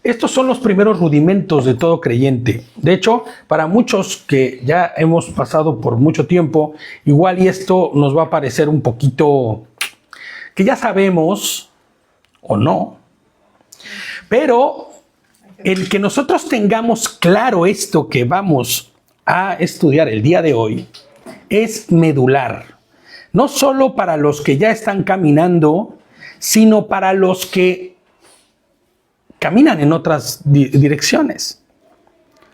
Estos son los primeros rudimentos de todo creyente. De hecho, para muchos que ya hemos pasado por mucho tiempo, igual y esto nos va a parecer un poquito que ya sabemos o no, pero el que nosotros tengamos claro esto que vamos a estudiar el día de hoy es medular. No solo para los que ya están caminando, sino para los que caminan en otras direcciones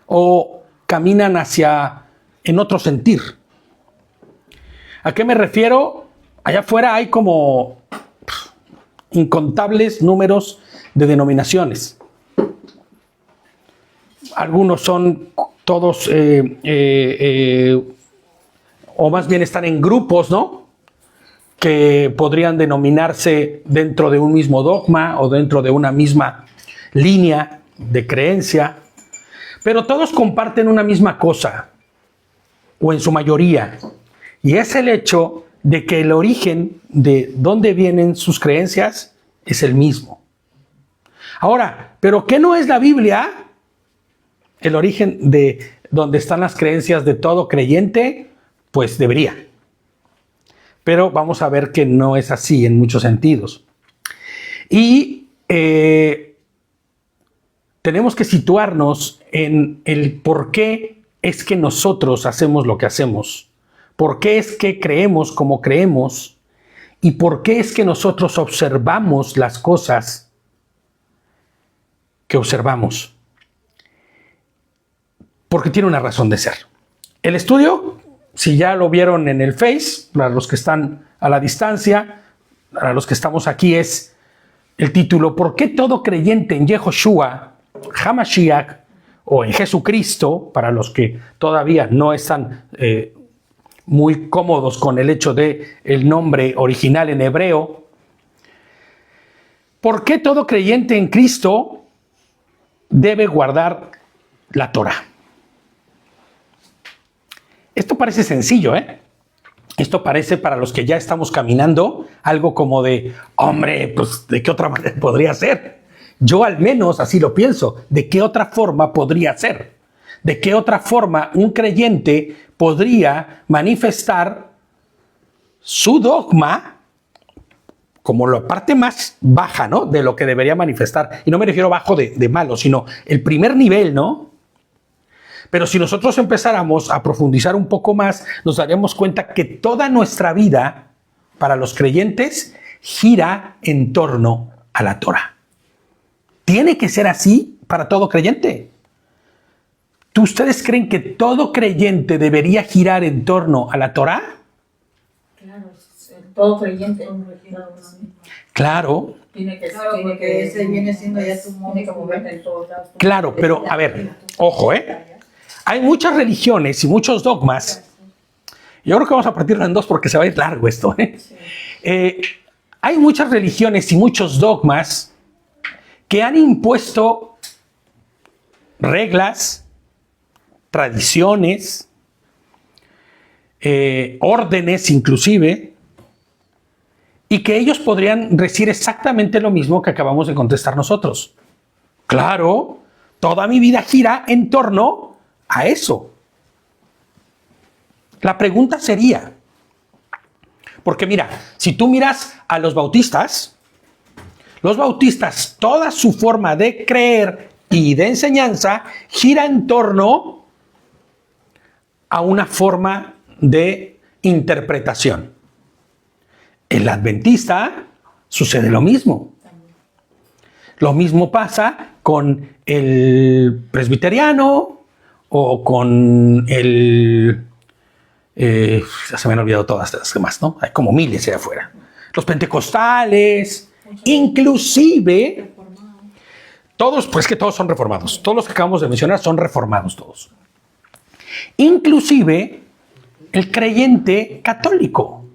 o caminan en otro sentir. ¿A qué me refiero? Allá afuera hay como incontables números de denominaciones. Algunos son todos, o más bien están en grupos, ¿no? Que podrían denominarse dentro de un mismo dogma o dentro de una misma línea de creencia, pero todos comparten una misma cosa, o en su mayoría, y es el hecho de que el origen de dónde vienen sus creencias es el mismo. Ahora, ¿pero qué no es la Biblia? El origen de donde están las creencias de todo creyente, pues debería. Pero vamos a ver que no es así en muchos sentidos. Y tenemos que situarnos en el por qué es que nosotros hacemos lo que hacemos, por qué es que creemos como creemos y por qué es que nosotros observamos las cosas que observamos. Porque tiene una razón de ser. El estudio, si ya lo vieron en el Face, para los que están a la distancia, para los que estamos aquí, es el título: ¿Por qué todo creyente en Yehoshua, Hamashiach, o en Jesucristo, para los que todavía no están muy cómodos con el hecho de el nombre original en hebreo? ¿Por qué todo creyente en Cristo debe guardar la Torah? Esto parece sencillo, ¿eh? Esto parece, para los que ya estamos caminando, algo como de, hombre, pues, ¿de qué otra manera podría ser? Yo al menos así lo pienso. ¿De qué otra forma podría ser? ¿De qué otra forma un creyente podría manifestar su dogma como la parte más baja, ¿no?, de lo que debería manifestar? Y no me refiero bajo de malo, sino el primer nivel, ¿no? Pero si nosotros empezáramos a profundizar un poco más, nos daríamos cuenta que toda nuestra vida, para los creyentes, gira en torno a la Torah. ¿Tiene que ser así para todo creyente? ¿Ustedes creen que todo creyente debería girar en torno a la Torah? Claro, todo creyente. Claro. Tiene que ese viene siendo ya su moverte en todos lados. Claro, pero a ver, ojo, hay muchas religiones y muchos dogmas. Yo creo que vamos a partirlo en dos porque se va a ir largo esto. Sí. Hay muchas religiones y muchos dogmas que han impuesto reglas, tradiciones, órdenes inclusive, y que ellos podrían decir exactamente lo mismo que acabamos de contestar nosotros. Claro, toda mi vida gira en torno a eso. La pregunta sería, porque mira, si tú miras a los bautistas, toda su forma de creer y de enseñanza gira en torno a una forma de interpretación. El adventista sucede lo mismo. Lo mismo pasa con el presbiteriano o con el... ya se me han olvidado todas las demás, ¿no? Hay como miles allá afuera. Los pentecostales, inclusive... Todos, pues que todos son reformados. Todos los que acabamos de mencionar son reformados todos. Inclusive el creyente católico,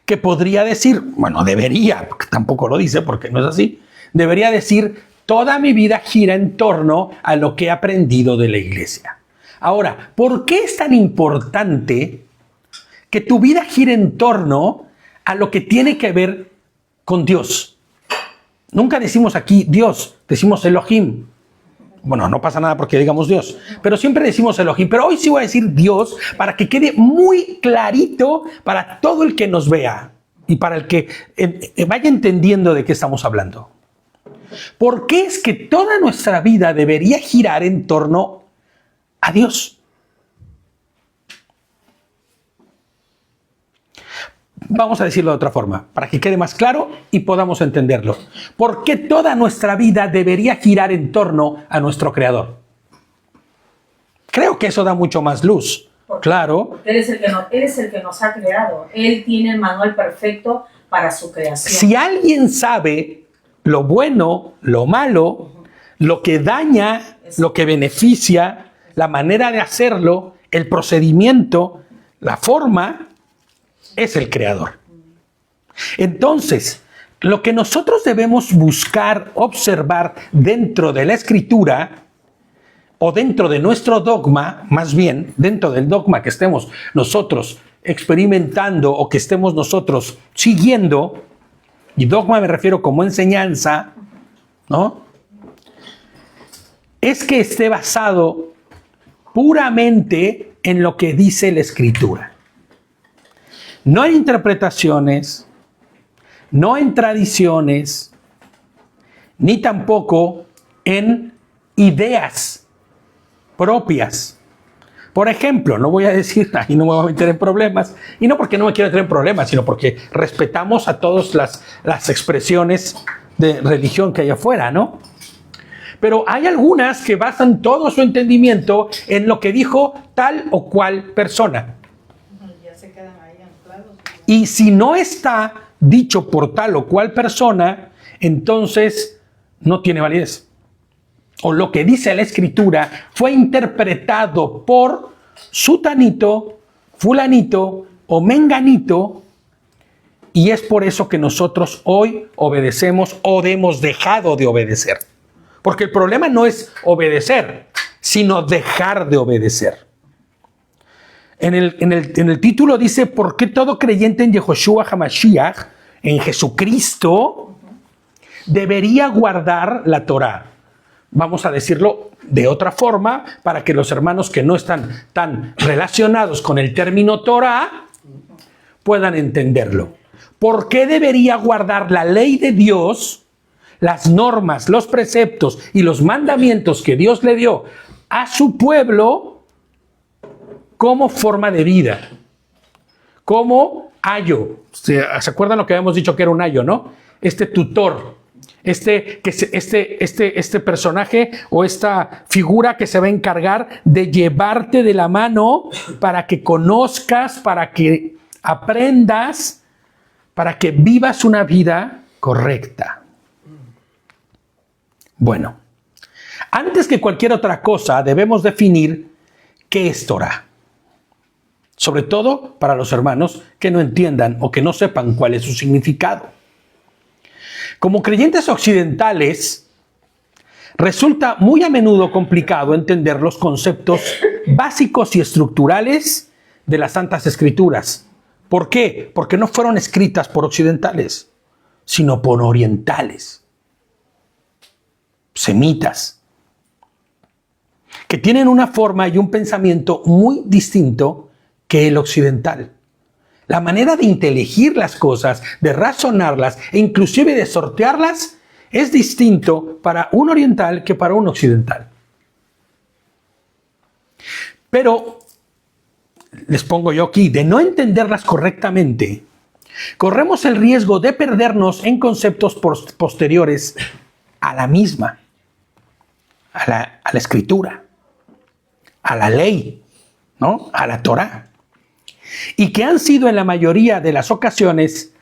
que podría decir, bueno, debería, porque tampoco lo dice porque no es así, debería decir, toda mi vida gira en torno a lo que he aprendido de la iglesia. Ahora, ¿por qué es tan importante que tu vida gire en torno a lo que tiene que ver con Dios? Nunca decimos aquí Dios, decimos Elohim. Bueno, no pasa nada porque digamos Dios, pero siempre decimos Elohim. Pero hoy sí voy a decir Dios para que quede muy clarito para todo el que nos vea y para el que vaya entendiendo de qué estamos hablando. ¿Por qué es que toda nuestra vida debería girar en torno a Dios? Vamos a decirlo de otra forma, para que quede más claro y podamos entenderlo. ¿Por qué toda nuestra vida debería girar en torno a nuestro Creador? Creo que eso da mucho más luz. Claro. Él es el que nos ha creado. Él tiene el manual perfecto para su creación. Si alguien sabe lo bueno, lo malo, lo que daña, lo que beneficia, la manera de hacerlo, el procedimiento, la forma, es el Creador. Entonces, lo que nosotros debemos buscar, observar dentro de la Escritura, o dentro de nuestro dogma, más bien, dentro del dogma que estemos nosotros experimentando o que estemos nosotros siguiendo, y dogma me refiero como enseñanza, ¿no? Es que esté basado puramente en lo que dice la Escritura. No en interpretaciones, no en tradiciones, ni tampoco en ideas propias. Por ejemplo, no voy a decir, ahí no me voy a meter en problemas, y no porque no me quiero meter en problemas, sino porque respetamos a todas las expresiones de religión que hay afuera, ¿no? Pero hay algunas que basan todo su entendimiento en lo que dijo tal o cual persona. Y si no está dicho por tal o cual persona, entonces no tiene validez. O lo que dice la Escritura fue interpretado por sutanito, fulanito o menganito, y es por eso que nosotros hoy obedecemos o hemos dejado de obedecer. Porque el problema no es obedecer, sino dejar de obedecer. En el título dice, ¿por qué todo creyente en Yehoshua HaMashiach, en Jesucristo, debería guardar la Torá? Vamos a decirlo de otra forma, para que los hermanos que no están tan relacionados con el término Torá puedan entenderlo. ¿Por qué debería guardar la ley de Dios, las normas, los preceptos y los mandamientos que Dios le dio a su pueblo como forma de vida, como ayo? ¿Se acuerdan lo que habíamos dicho que era un ayo, no? Este tutor, este personaje o esta figura que se va a encargar de llevarte de la mano para que conozcas, para que aprendas, para que vivas una vida correcta. Bueno, antes que cualquier otra cosa debemos definir qué es Torá. Sobre todo para los hermanos que no entiendan o que no sepan cuál es su significado. Como creyentes occidentales, resulta muy a menudo complicado entender los conceptos básicos y estructurales de las Santas Escrituras. ¿Por qué? Porque no fueron escritas por occidentales, sino por orientales, semitas, que tienen una forma y un pensamiento muy distinto que el occidental. La manera de inteligir las cosas, de razonarlas e inclusive de sortearlas es distinto para un oriental que para un occidental. Pero, les pongo yo aquí, de no entenderlas correctamente, corremos el riesgo de perdernos en conceptos posteriores a la misma, a la Escritura, a la ley, ¿no? A la Torá. Y que han sido en la mayoría de las ocasiones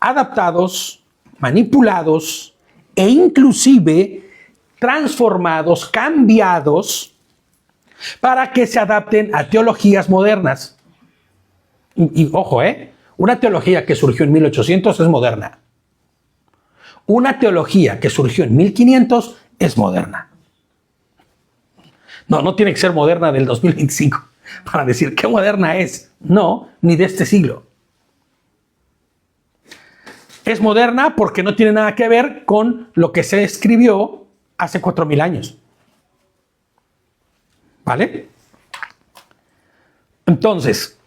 adaptados, manipulados e inclusive transformados, cambiados para que se adapten a teologías modernas. Y ojo, una teología que surgió en 1800 es moderna. Una teología que surgió en 1500 es moderna. No tiene que ser moderna del 2025 para decir qué moderna es. No, ni de este siglo. Es moderna porque no tiene nada que ver con lo que se escribió hace 4000 años. ¿Vale? Entonces,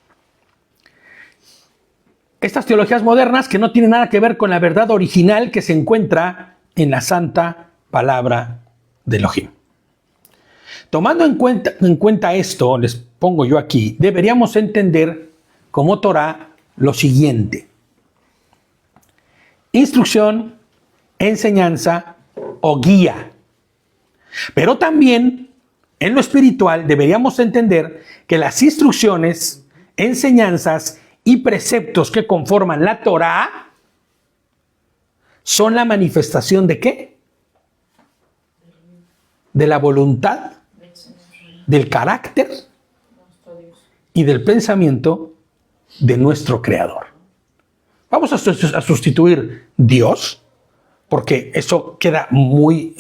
estas teologías modernas que no tienen nada que ver con la verdad original que se encuentra en la santa palabra de Elohim. Tomando en cuenta esto, les pongo yo aquí, deberíamos entender como Torah lo siguiente: instrucción, enseñanza o guía. Pero también en lo espiritual deberíamos entender que las instrucciones, enseñanzas y preceptos que conforman la Torah son la manifestación ¿de qué? De la voluntad, del carácter y del pensamiento de nuestro Creador. Vamos a sustituir Dios, porque eso queda muy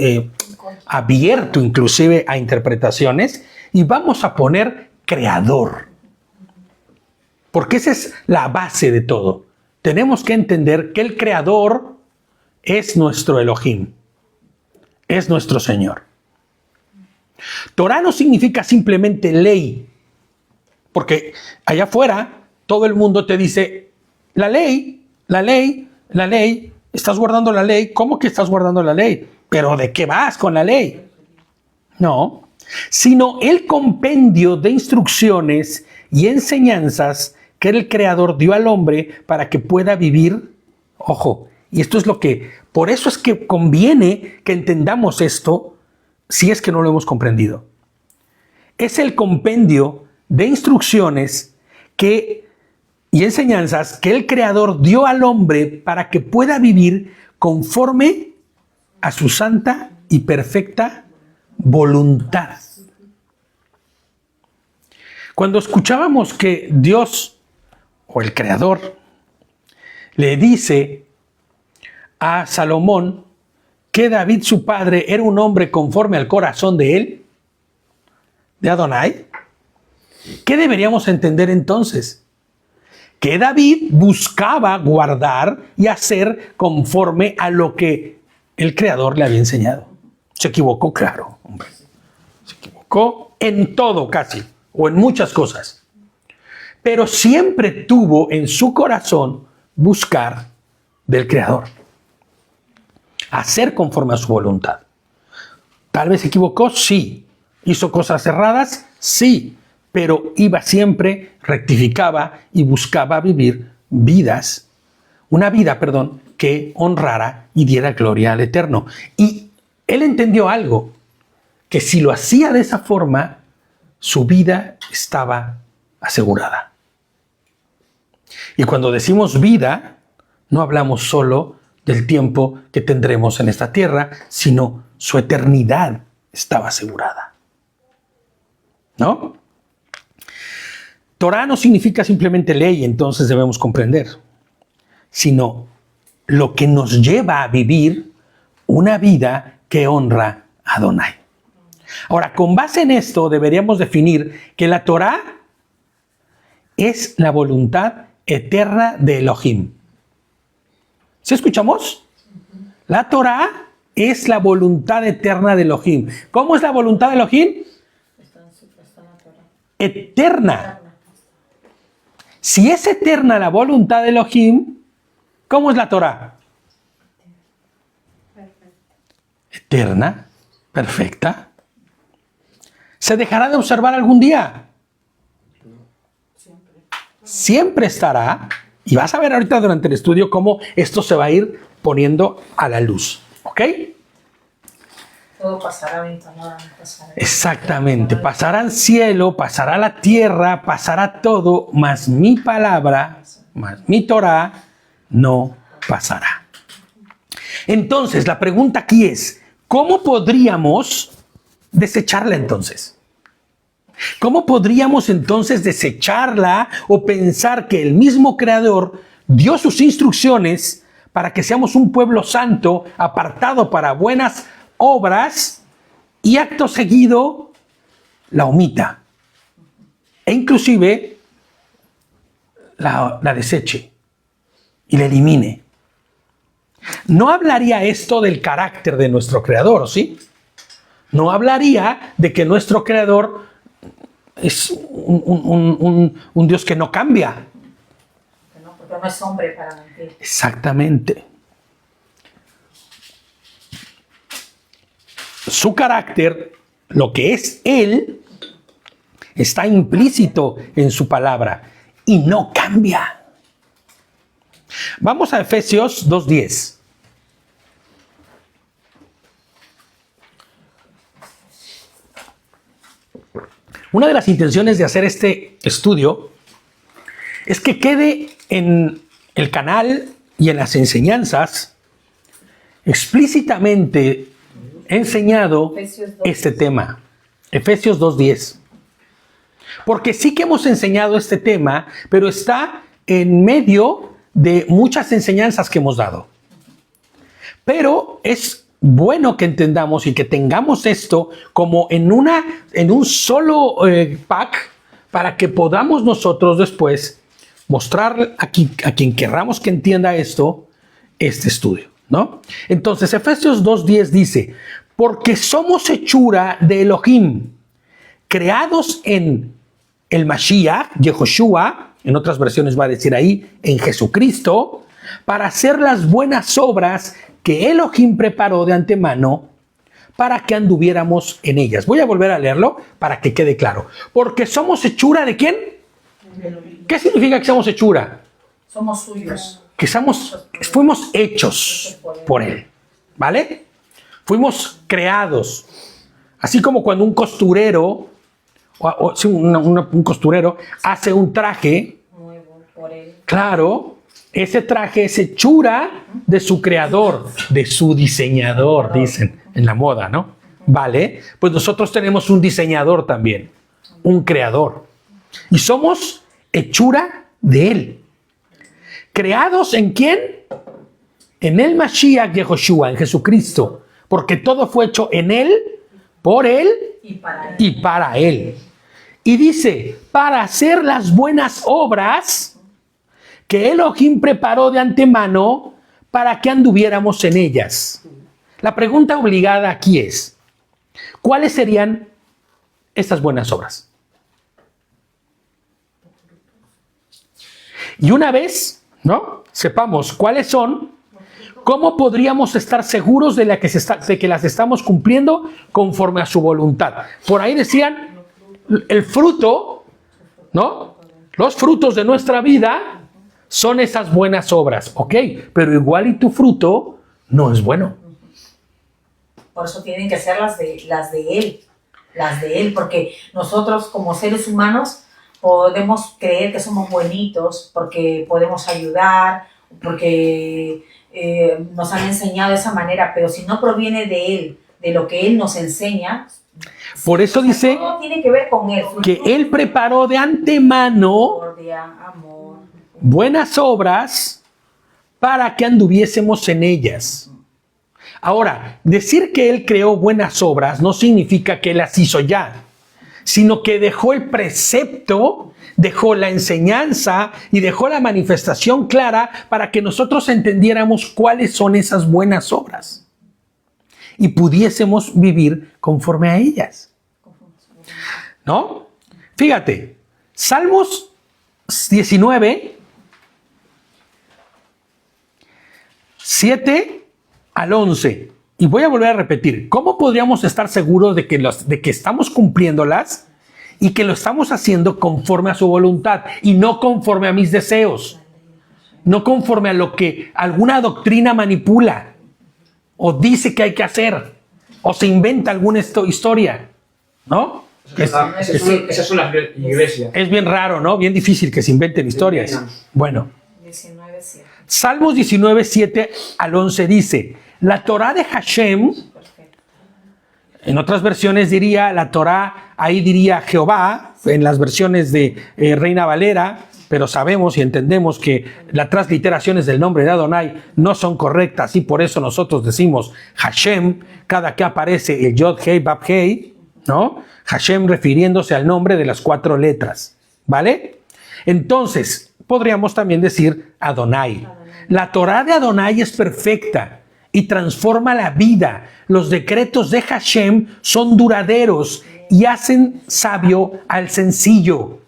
abierto inclusive a interpretaciones, y vamos a poner Creador. Porque esa es la base de todo. Tenemos que entender que el Creador es nuestro Elohim, es nuestro Señor. Torah no significa simplemente ley, porque allá afuera todo el mundo te dice, la ley, la ley, la ley, estás guardando la ley. ¿Cómo que estás guardando la ley? ¿Pero de qué vas con la ley? No, sino el compendio de instrucciones y enseñanzas que el Creador dio al hombre para que pueda vivir. Ojo, y esto es lo que, por eso es que conviene que entendamos esto, si es que no lo hemos comprendido. Es el compendio de instrucciones y enseñanzas que el Creador dio al hombre para que pueda vivir conforme a su santa y perfecta voluntad. Cuando escuchábamos que Dios o el Creador le dice a Salomón que David, su padre, era un hombre conforme al corazón de él, de Adonai, ¿qué deberíamos entender entonces? Que David buscaba guardar y hacer conforme a lo que el Creador le había enseñado. Se equivocó, claro, hombre. Se equivocó en todo casi, o en muchas cosas. Pero siempre tuvo en su corazón buscar del Creador. Hacer conforme a su voluntad. Tal vez se equivocó, sí. Hizo cosas erradas, sí. Pero iba siempre, rectificaba y buscaba vivir una vida, que honrara y diera gloria al Eterno. Y él entendió algo, que si lo hacía de esa forma, su vida estaba asegurada. Y cuando decimos vida, no hablamos solo del tiempo que tendremos en esta tierra, sino su eternidad estaba asegurada. ¿No? Torah no significa simplemente ley, entonces debemos comprender, sino lo que nos lleva a vivir una vida que honra a Adonai. Ahora, con base en esto, deberíamos definir que la Torah es la voluntad eterna de Elohim. ¿Sí escuchamos? La Torah es la voluntad eterna de Elohim. ¿Cómo es la voluntad de Elohim? Eterna. Si es eterna la voluntad de Elohim, ¿cómo es la Torah? Eterna, perfecta. ¿Se dejará de observar algún día? Siempre estará. Y vas a ver ahorita durante el estudio cómo esto se va a ir poniendo a la luz. ¿Ok? Todo pasará, ventanada, pasará. Exactamente. Pasará el cielo, pasará la tierra, pasará todo, mas mi palabra, mas mi Torah, no pasará. Entonces, la pregunta aquí es, ¿cómo podríamos desecharla entonces? ¿Cómo podríamos entonces desecharla o pensar que el mismo Creador dio sus instrucciones para que seamos un pueblo santo, apartado para buenas obras, y acto seguido la omita e inclusive la deseche y la elimine? No hablaría esto del carácter de nuestro Creador, ¿sí? No hablaría de que nuestro Creador es un Dios que no cambia. No, porque no es hombre para mentir. Exactamente. Su carácter, lo que es Él, está implícito en su palabra y no cambia. Vamos a Efesios 2:10. Una de las intenciones de hacer este estudio es que quede en el canal y en las enseñanzas explícitamente enseñado este tema. Efesios 2:10. Porque sí que hemos enseñado este tema, pero está en medio de muchas enseñanzas que hemos dado. Pero es bueno que entendamos y que tengamos esto como en un solo pack para que podamos nosotros después mostrar a quien querramos que entienda esto, este estudio, ¿no? Entonces, Efesios 2:10 dice, porque somos hechura de Elohim, creados en el Mashiach, Yehoshua, en otras versiones va a decir ahí, en Jesucristo, para hacer las buenas obras que Elohim preparó de antemano para que anduviéramos en ellas. Voy a volver a leerlo para que quede claro. Porque somos hechura ¿de quién? ¿Qué significa que somos hechura? Somos suyos. Que fuimos hechos por Él, ¿vale? Fuimos creados. Así como cuando un costurero un costurero hace un traje Nuevo por Él. Claro, ese traje es hechura de su creador, de su diseñador, dicen en la moda, ¿no? Vale, pues nosotros tenemos un diseñador también, un creador. Y somos hechura de Él. ¿Creados en quién? En el Mashiach Yehoshua, en Jesucristo. Porque todo fue hecho en Él, por Él y para Él. Y dice, para hacer las buenas obras que Elohim preparó de antemano para que anduviéramos en ellas. La pregunta obligada aquí es, ¿cuáles serían estas buenas obras? Y una vez, ¿no?, sepamos cuáles son, ¿cómo podríamos estar seguros de que las estamos cumpliendo conforme a su voluntad? Por ahí decían, el fruto, ¿no? Los frutos de nuestra vida son esas buenas obras, ¿ok? Pero igual y tu fruto no es bueno. Por eso tienen que ser las de Él, porque nosotros como seres humanos podemos creer que somos buenitos, porque podemos ayudar, porque nos han enseñado de esa manera, pero si no proviene de Él, de lo que Él nos enseña. Por eso dice todo tiene que ver con Él. que Él preparó de antemano Amor. Buenas obras para que anduviésemos en ellas. Ahora, decir que Él creó buenas obras no significa que Él las hizo ya, sino que dejó el precepto, dejó la enseñanza y dejó la manifestación clara para que nosotros entendiéramos cuáles son esas buenas obras y pudiésemos vivir conforme a ellas. ¿No? Fíjate, Salmos 19, 7 al 11. Y voy a volver a repetir, ¿cómo podríamos estar seguros de que estamos cumpliéndolas y que lo estamos haciendo conforme a su voluntad y no conforme a mis deseos? No conforme a lo que alguna doctrina manipula o dice que hay que hacer o se inventa alguna historia, ¿no? Esas son las iglesias. Es bien raro, ¿no? Bien difícil que se inventen historias. Bueno. 19:7. Salmos 19, 7 al 11 dice, la Torá de Hashem, en otras versiones diría, la Torá, ahí diría Jehová, en las versiones de Reina Valera, pero sabemos y entendemos que las transliteraciones del nombre de Adonai no son correctas y por eso nosotros decimos Hashem, cada que aparece el Yod Hei Bab Hei, ¿no? Hashem refiriéndose al nombre de las 4 letras, ¿vale? Entonces, podríamos también decir Adonai. La Torá de Adonai es perfecta y transforma la vida. Los decretos de Hashem son duraderos y hacen sabio al sencillo.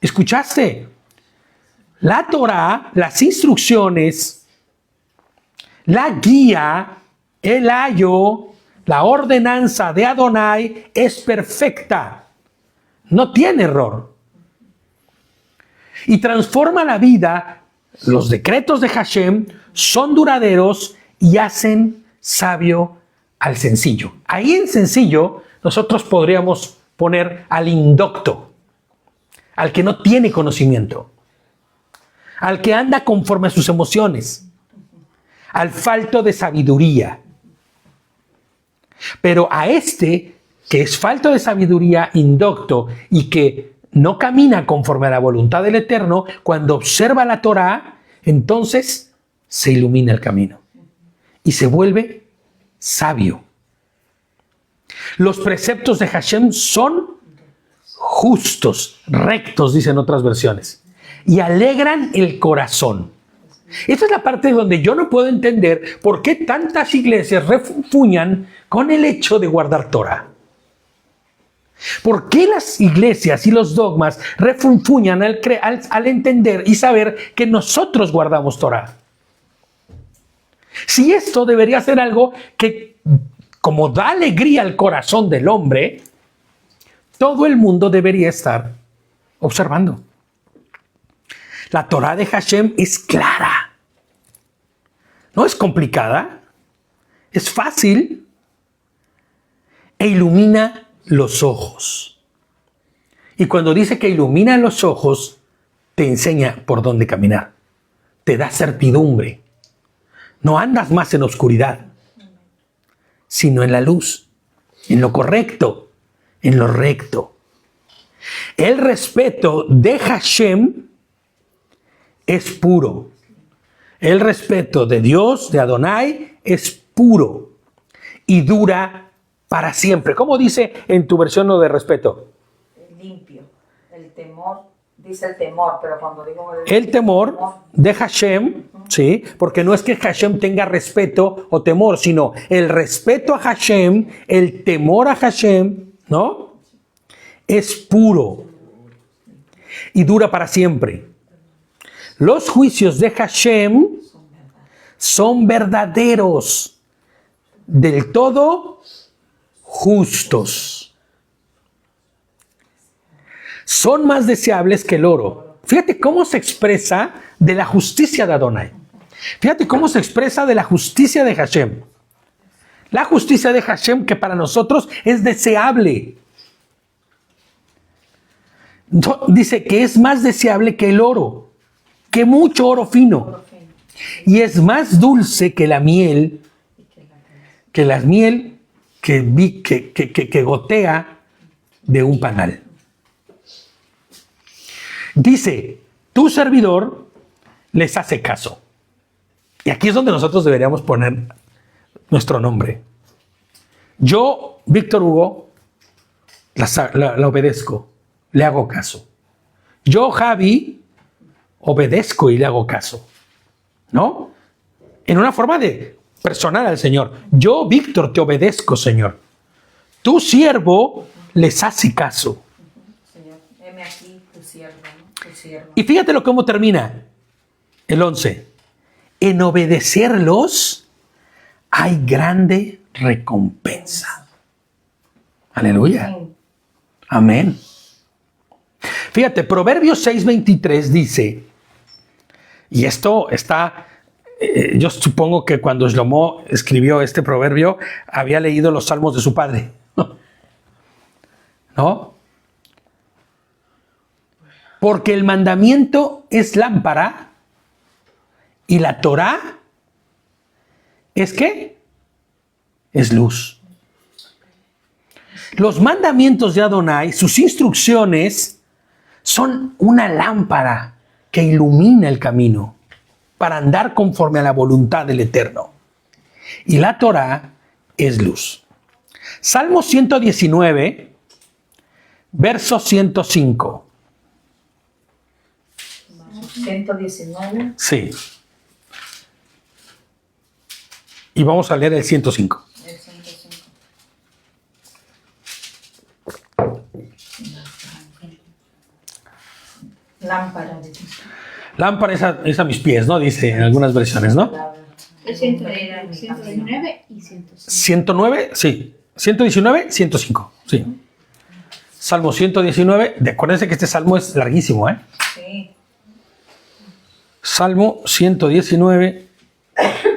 ¿Escuchaste? La Torá, las instrucciones, la guía, el ayo, la ordenanza de Adonai es perfecta. No tiene error. Y transforma la vida. Los decretos de Hashem son duraderos y hacen sabio al sencillo. Ahí en sencillo nosotros podríamos poner al indocto, al que no tiene conocimiento, al que anda conforme a sus emociones, al falto de sabiduría. Pero a este que es falto de sabiduría, indocto, y que no camina conforme a la voluntad del Eterno, cuando observa la Torá, entonces se ilumina el camino y se vuelve sabio. Los preceptos de Hashem son justos, rectos, dicen otras versiones, y alegran el corazón. Esta es la parte donde yo no puedo entender por qué tantas iglesias refunfuñan con el hecho de guardar Torah. ¿Por qué las iglesias y los dogmas refunfuñan al entender y saber que nosotros guardamos Torah? Si esto debería ser algo que, como da alegría al corazón del hombre, todo el mundo debería estar observando. La Torah de Hashem es clara. No es complicada. Es fácil. E ilumina los ojos. Y cuando dice que ilumina los ojos, te enseña por dónde caminar. Te da certidumbre. No andas más en oscuridad, sino en la luz, en lo correcto, en lo recto. El respeto de Hashem es puro. El respeto de Dios, de Adonai, es puro y dura para siempre. ¿Cómo dice en tu versión lo de respeto? Limpio. El temor, dice el temor, pero cuando digo el temor de Hashem, sí, porque no es que Hashem tenga respeto o temor, sino el respeto a Hashem, el temor a Hashem, ¿no? Es puro y dura para siempre. Los juicios de Hashem son verdaderos, del todo justos. Son más deseables que el oro. Fíjate cómo se expresa de la justicia de Adonai. Fíjate cómo se expresa de la justicia de Hashem. La justicia de Hashem que para nosotros es deseable. Dice que es más deseable que el oro, que mucho oro fino. Y es más dulce que la miel, que la miel que gotea de un panal. Dice, tu servidor les hace caso. Y aquí es donde nosotros deberíamos poner nuestro nombre. Yo, Víctor Hugo, la obedezco, le hago caso. Yo, Javi, obedezco y le hago caso. ¿No? En una forma de personal al Señor. Yo, Víctor, te obedezco, Señor. Tu siervo les hace caso. Señor, heme aquí, tu siervo, ¿no? Tu siervo. Y fíjate cómo termina el 11. En obedecerlos hay grande recompensa. Aleluya. Amén. Fíjate, Proverbios 6:23 dice, y esto está, yo supongo que cuando Shlomo escribió este proverbio, había leído los salmos de su padre. ¿No? Porque el mandamiento es lámpara y la Torá ¿es qué? Es luz. Los mandamientos de Adonai, sus instrucciones, son una lámpara que ilumina el camino para andar conforme a la voluntad del Eterno. Y la Torá es luz. Salmo 119, verso 105. 119. Sí. Y vamos a leer el 105. El 105. Lámpara de ti. Lámpara es a mis pies, ¿no? Dice en algunas versiones, ¿no? El 119 y 105. 109, sí. 119, 105, sí. Salmo 119. Acuérdense que este salmo es larguísimo, ¿eh? Sí. Salmo 119,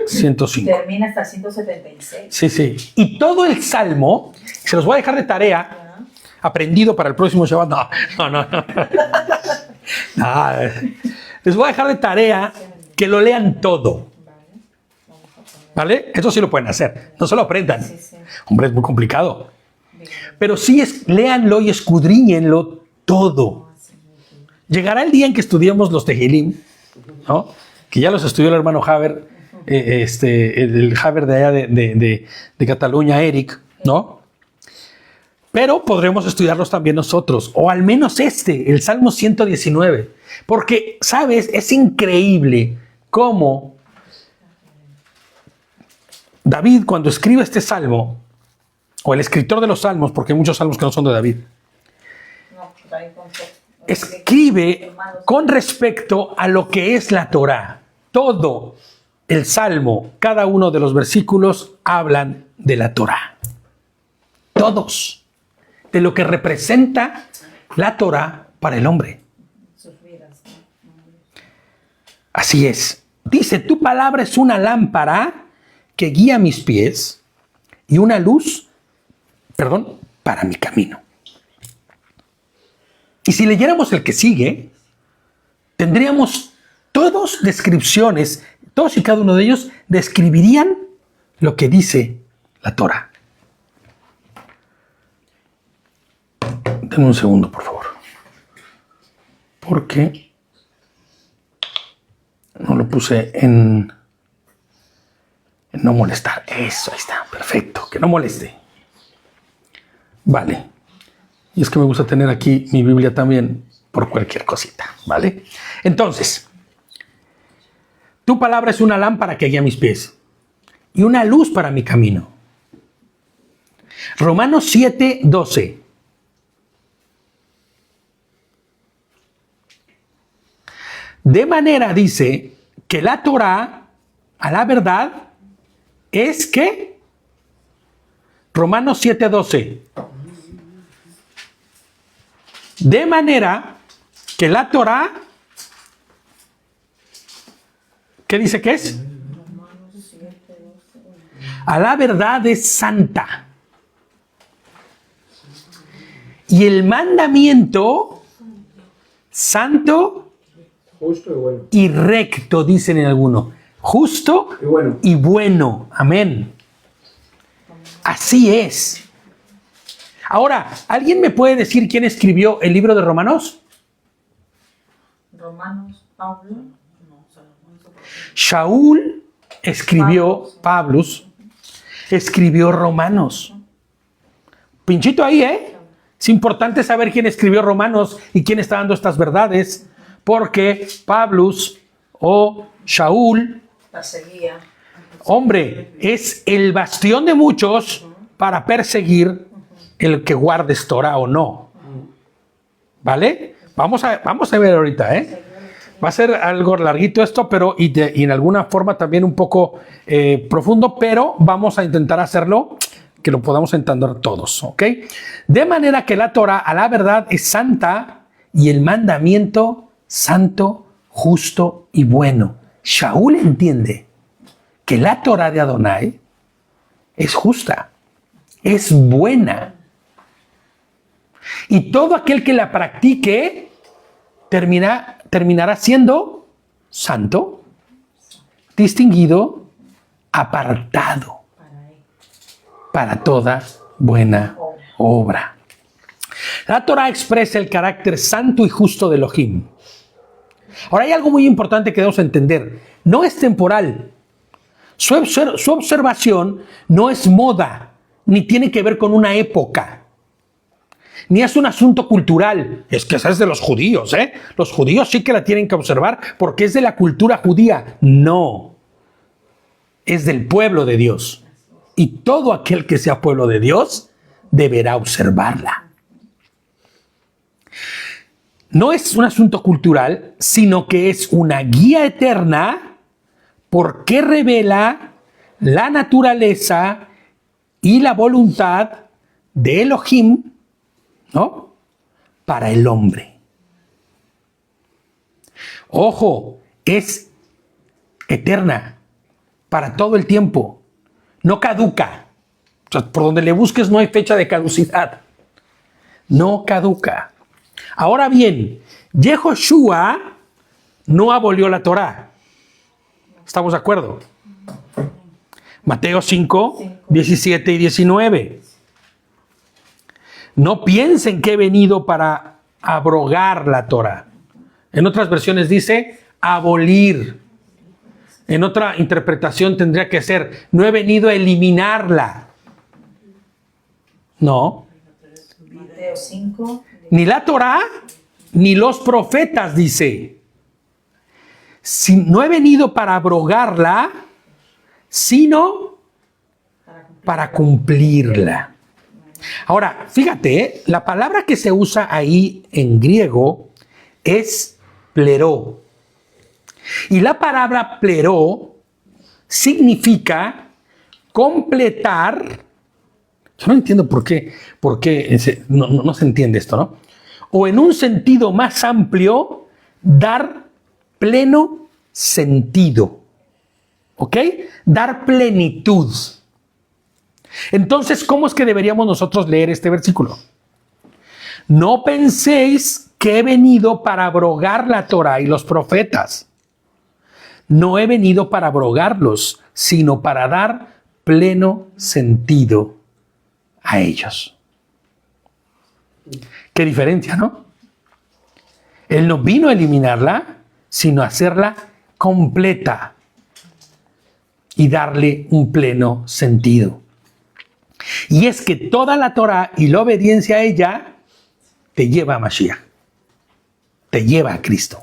105. Termina hasta el 176. Sí, sí. Y todo el salmo, se los voy a dejar de tarea, aprendido para el próximo Shabbat. No. No, les voy a dejar de tarea que lo lean todo. ¿Vale? Eso sí lo pueden hacer. No se lo aprendan. Sí, sí. Hombre, es muy complicado. Pero sí, léanlo y escudriñenlo todo. Llegará el día en que estudiemos los Tehilim, ¿no? Que ya los estudió el hermano Haber, el Haber de allá de Cataluña, Eric, ¿no? Pero podremos estudiarlos también nosotros, o al menos el Salmo 119. Porque, ¿sabes? Es increíble cómo David, cuando escribe este salmo, o el escritor de los salmos, porque hay muchos salmos que no son de David, escribe con respecto a lo que es la Torá. Todo el salmo, cada uno de los versículos hablan de la Torá. Todos. De lo que representa la Torá para el hombre. Así es. Dice, tu palabra es una lámpara que guía mis pies y una luz, para mi camino. Y si leyéramos el que sigue, tendríamos todas descripciones, todos y cada uno de ellos describirían lo que dice la Torá. Denme un segundo, por favor. Porque no lo puse en no molestar. Eso, ahí está. Perfecto. Que no moleste. Vale. Y es que me gusta tener aquí mi Biblia también por cualquier cosita. ¿Vale? Entonces, tu palabra es una lámpara que guía mis pies y una luz para mi camino. Romanos 7, 12. De manera, dice, que la Torá, a la verdad, es que Romanos 7:12. De manera que la Torá, ¿qué dice que es? A la verdad es santa. Y el mandamiento santo Justo y bueno. y recto, dicen en alguno. Justo Y bueno. y bueno. Amén. Así es. Ahora, ¿alguien me puede decir quién escribió el libro de Romanos? Romanos, Pablo. Shaul escribió, Pablus escribió Romanos. Pinchito ahí, ¿eh? Es importante saber quién escribió Romanos y quién está dando estas verdades, porque Pablus o Shaul, Perseguía. hombre, es el bastión de muchos para perseguir el que guardes Torah o no. ¿Vale? Vamos a ver ahorita, ¿eh? Va a ser algo larguito esto, pero y en alguna forma también un poco profundo, pero vamos a intentar hacerlo que lo podamos entender todos, ¿ok? De manera que la Torah, a la verdad, es santa y el mandamiento santo, justo y bueno. Shaul entiende que la Torah de Adonai es justa, es buena. Y todo aquel que la practique terminará siendo santo, distinguido, apartado para toda buena obra. La Torah expresa el carácter santo y justo de Elohim. Ahora hay algo muy importante que debemos entender. No es temporal. Su observación no es moda, ni tiene que ver con una época. Ni es un asunto cultural. Es que esa es de los judíos, ¿eh? Los judíos sí que la tienen que observar porque es de la cultura judía. No. es del pueblo de Dios. Y todo aquel que sea pueblo de Dios deberá observarla. No es un asunto cultural, sino que es una guía eterna porque revela la naturaleza y la voluntad de Elohim, ¿no?, para el hombre. Ojo, es eterna para todo el tiempo. No caduca. O sea, por donde le busques no hay fecha de caducidad. No caduca. Ahora bien, Yehoshua no abolió la Torá. ¿Estamos de acuerdo? Mateo 5, 17 y 19. No piensen que he venido para abrogar la Torá. En otras versiones dice abolir. En otra interpretación tendría que ser, no he venido a eliminarla. No. Mateo 5. Ni la Torá, ni los profetas, dice. Si no he venido para abrogarla, sino para cumplirla. Ahora, fíjate, la palabra que se usa ahí en griego es pleró. Y la palabra pleró significa completar. Yo no entiendo por qué no se entiende esto, ¿no? O en un sentido más amplio, dar pleno sentido. ¿Ok? Dar plenitud. Entonces, ¿cómo es que deberíamos nosotros leer este versículo? No penséis que he venido para abrogar la Torá y los profetas. No he venido para abrogarlos, sino para dar pleno sentido a ellos. Qué diferencia, ¿no? Él no vino a eliminarla, sino a hacerla completa y darle un pleno sentido. Y es que toda la Torá y la obediencia a ella te lleva a Mashiach, te lleva a Cristo.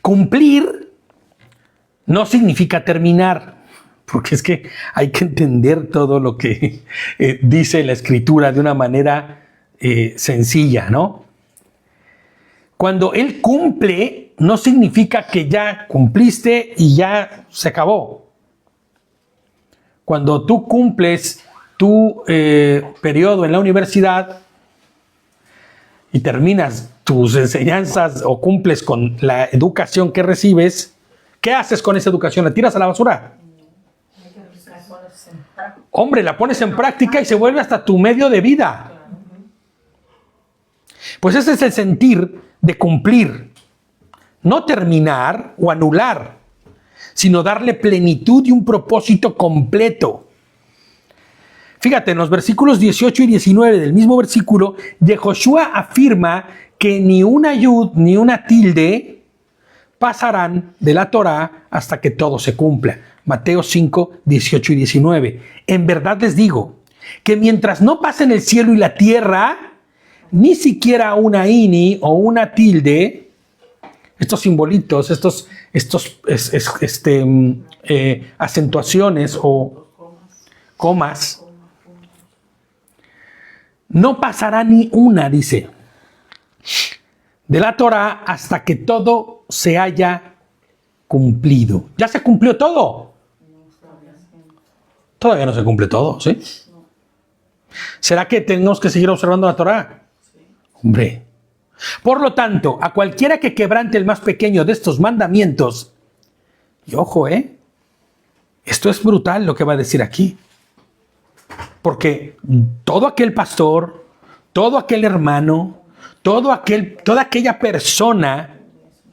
Cumplir no significa terminar, porque es que hay que entender todo lo que dice la Escritura de una manera sencilla, ¿no? Cuando Él cumple, no significa que ya cumpliste y ya se acabó. Cuando tú cumples tu periodo en la universidad y terminas tus enseñanzas o cumples con la educación que recibes, ¿qué haces con esa educación? ¿La tiras a la basura? Hombre, la pones en práctica y se vuelve hasta tu medio de vida. Pues ese es el sentir de cumplir. No terminar o anular, sino darle plenitud y un propósito completo. Fíjate, en los versículos 18 y 19 del mismo versículo, Yehoshua afirma que ni una yud ni una tilde pasarán de la Torá hasta que todo se cumpla. Mateo 5, 18 y 19. En verdad les digo que mientras no pasen el cielo y la tierra, ni siquiera una ini o una tilde, estos simbolitos, acentuaciones o comas, no pasará ni una, dice, de la Torá hasta que todo se haya cumplido. ¿Ya se cumplió todo? Todavía no se cumple todo, ¿sí? ¿Será que tenemos que seguir observando la Torá? Hombre. Por lo tanto, a cualquiera que quebrante el más pequeño de estos mandamientos, y ojo, esto es brutal lo que va a decir aquí. Porque todo aquel pastor, todo aquel hermano, toda aquella persona,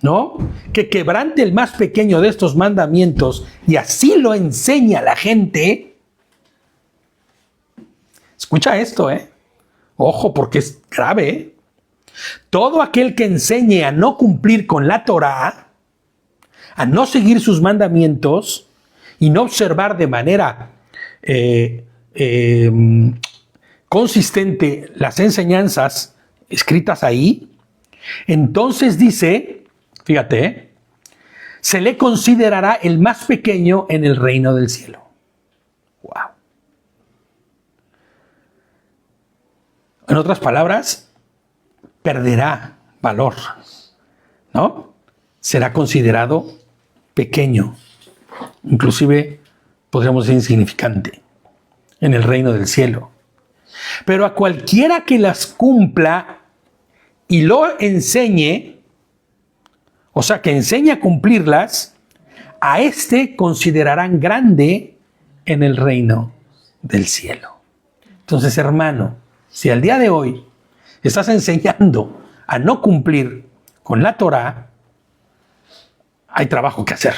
¿no?, que quebrante el más pequeño de estos mandamientos y así lo enseña a la gente. Escucha esto, Ojo, porque es grave, Todo aquel que enseñe a no cumplir con la Torá, a no seguir sus mandamientos y no observar de manera consistente las enseñanzas escritas ahí, entonces dice, fíjate, se le considerará el más pequeño en el reino del cielo. Wow. En otras palabras, perderá valor, ¿no? Será considerado pequeño, inclusive podríamos decir insignificante en el reino del cielo. Pero a cualquiera que las cumpla y lo enseñe, o sea, que enseñe a cumplirlas, a este considerarán grande en el reino del cielo. Entonces, hermano, si al día de hoy estás enseñando a no cumplir con la Torá, hay trabajo que hacer.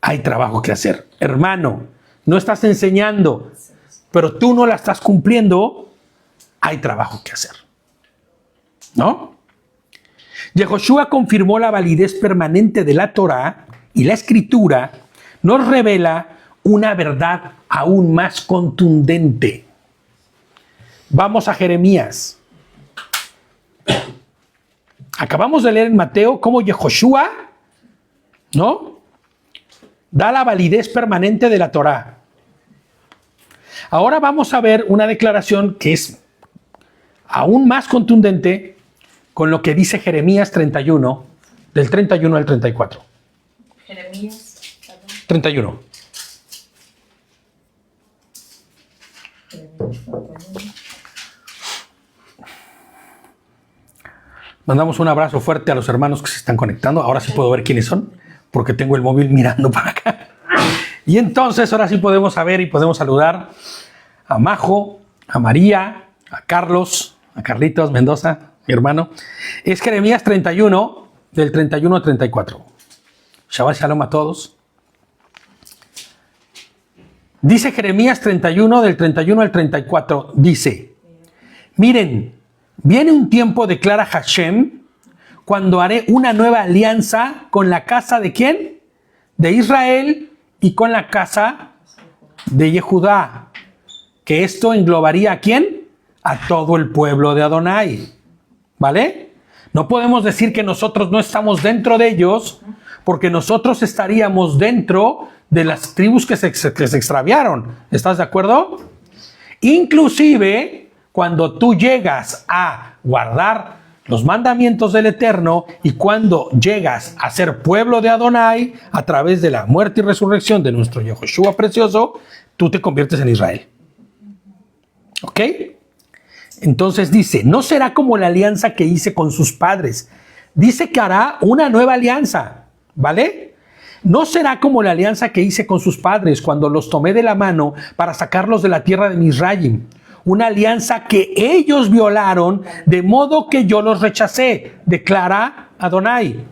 Hay trabajo que hacer. Hermano, no estás enseñando, pero tú no la estás cumpliendo, hay trabajo que hacer. ¿No? Yehoshua confirmó la validez permanente de la Torá y la Escritura nos revela una verdad aún más contundente. Vamos a Jeremías. Acabamos de leer en Mateo cómo Yehoshua, ¿no?, da la validez permanente de la Torá. Ahora vamos a ver una declaración que es aún más contundente con lo que dice Jeremías 31, del 31 al 34. Jeremías 31. Mandamos un abrazo fuerte a los hermanos que se están conectando. Ahora sí puedo ver quiénes son, porque tengo el móvil mirando para acá. Y entonces ahora sí podemos saber y podemos saludar a Majo, a María, a Carlos, a Carlitos Mendoza, mi hermano. Es Jeremías 31, del 31 al 34. Shabbat Shalom a todos. Dice Jeremías 31, del 31 al 34, dice: miren, viene un tiempo, declara Hashem, cuando haré una nueva alianza con la casa ¿de quién? De Israel y con la casa de Yehudá. Que esto englobaría ¿a quién? A todo el pueblo de Adonai. ¿Vale? No podemos decir que nosotros no estamos dentro de ellos, porque nosotros estaríamos dentro de las tribus que se extraviaron. ¿Estás de acuerdo? Inclusive, cuando tú llegas a guardar los mandamientos del Eterno y cuando llegas a ser pueblo de Adonai a través de la muerte y resurrección de nuestro Yehoshua precioso, tú te conviertes en Israel. ¿Ok? Entonces dice, no será como la alianza que hice con sus padres. Dice que hará una nueva alianza, ¿vale? No será como la alianza que hice con sus padres cuando los tomé de la mano para sacarlos de la tierra de Misraim. Una alianza que ellos violaron, de modo que yo los rechacé, declara Adonai.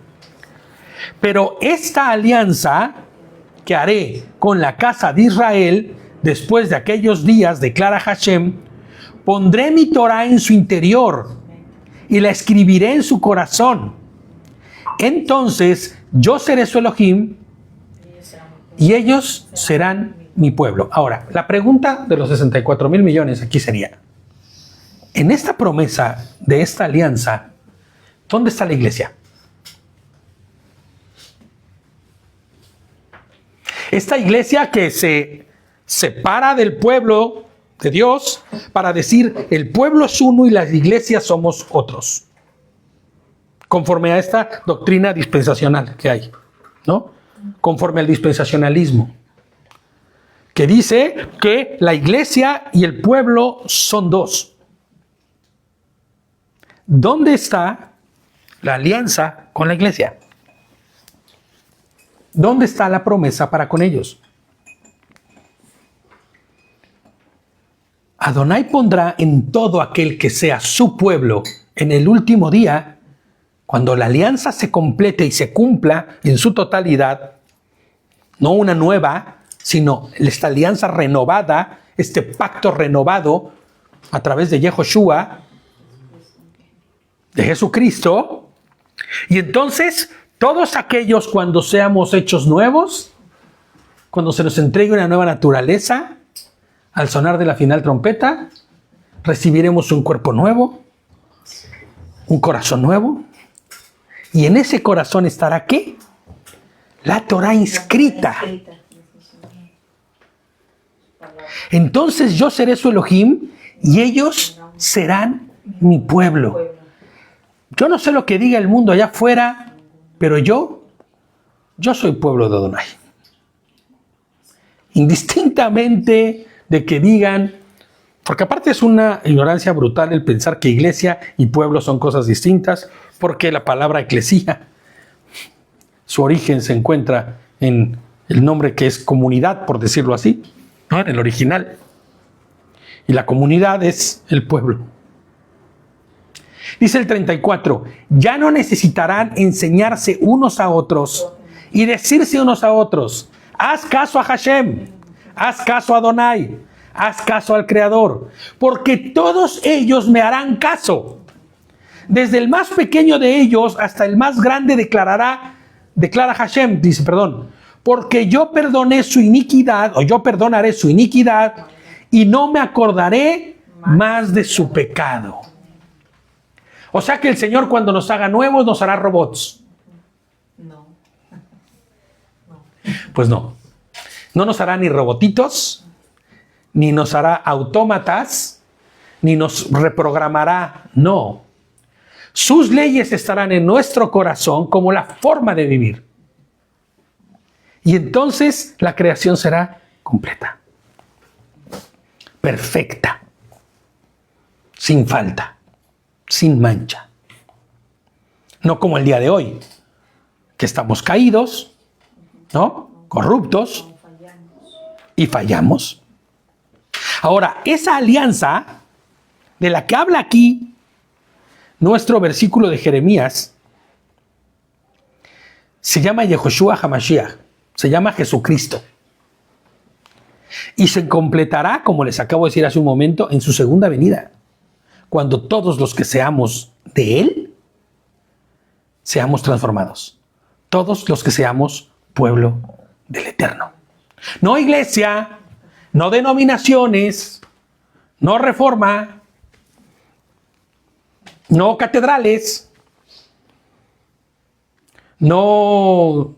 Pero esta alianza que haré con la casa de Israel, después de aquellos días, declara Hashem, pondré mi Torah en su interior y la escribiré en su corazón. Entonces yo seré su Elohim y ellos serán mi pueblo. Ahora, la pregunta de los 64 mil millones aquí sería, en esta promesa de esta alianza, ¿dónde está la iglesia? Esta iglesia que se separa del pueblo de Dios para decir, el pueblo es uno y las iglesias somos otros. Conforme a esta doctrina dispensacional que hay, ¿no? Conforme al dispensacionalismo, que dice que la iglesia y el pueblo son dos. ¿Dónde está la alianza con la iglesia? ¿Dónde está la promesa para con ellos? Adonai pondrá en todo aquel que sea su pueblo en el último día, cuando la alianza se complete y se cumpla en su totalidad, no una nueva, sino esta alianza renovada, este pacto renovado a través de Yehoshua, de Jesucristo. Y entonces, todos aquellos, cuando seamos hechos nuevos, cuando se nos entregue una nueva naturaleza, al sonar de la final trompeta, recibiremos un cuerpo nuevo, un corazón nuevo, Y en ese corazón estará ¿qué? La Torah inscrita. Entonces yo seré su Elohim y ellos serán mi pueblo. Yo no sé lo que diga el mundo allá afuera, pero yo soy pueblo de Adonai. Indistintamente de que digan, porque aparte es una ignorancia brutal el pensar que iglesia y pueblo son cosas distintas, porque la palabra eclesía, su origen se encuentra en el nombre que es comunidad, por decirlo así, ¿no? En el original. Y la comunidad es el pueblo. Dice el 34, ya no necesitarán enseñarse unos a otros y decirse unos a otros, haz caso a Hashem, haz caso a Adonai, haz caso al Creador, porque todos ellos me harán caso. Desde el más pequeño de ellos hasta el más grande declara Hashem, dice, porque yo perdoné su iniquidad, o yo perdonaré su iniquidad, y no me acordaré más de su pecado. O sea que el Señor cuando nos haga nuevos nos hará robots. No. Pues no. No nos hará ni robotitos, ni nos hará autómatas, ni nos reprogramará. No. Sus leyes estarán en nuestro corazón como la forma de vivir. Y entonces la creación será completa, perfecta, sin falta, sin mancha. No como el día de hoy, que estamos caídos, ¿no? Corruptos y fallamos. Ahora, esa alianza de la que habla aquí nuestro versículo de Jeremías se llama Yehoshua HaMashiach, se llama Jesucristo. Y se completará, como les acabo de decir hace un momento, en su segunda venida, cuando todos los que seamos de Él, seamos transformados. Todos los que seamos pueblo del Eterno. No iglesia, no denominaciones, no reforma, no catedrales, no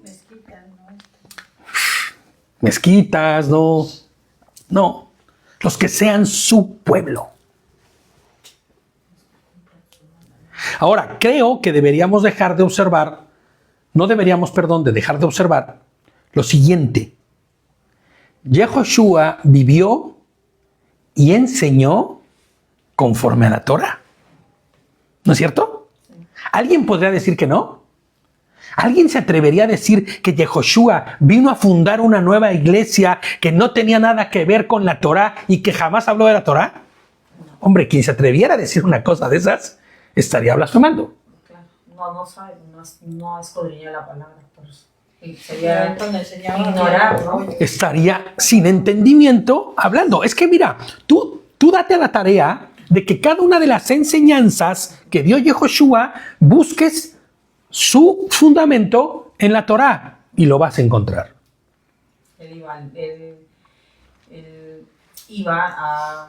mezquitas, no, los que sean su pueblo. Ahora, creo que deberíamos dejar de observar, dejar de observar lo siguiente. Yehoshua vivió y enseñó conforme a la Torah. ¿No es cierto? ¿Alguien podría decir que no? ¿Alguien se atrevería a decir que Yehoshua vino a fundar una nueva iglesia que no tenía nada que ver con la Torah y que jamás habló de la Torah? Hombre, quien se atreviera a decir una cosa de esas estaría blasfemando. Claro. No sabe, no escudriña la palabra. Por eso. Y sería ignorar, ¿no? Estaría sin entendimiento hablando. Es que mira, tú date a la tarea de que cada una de las enseñanzas que dio Yehoshua busques su fundamento en la Torá y lo vas a encontrar. Él iba a,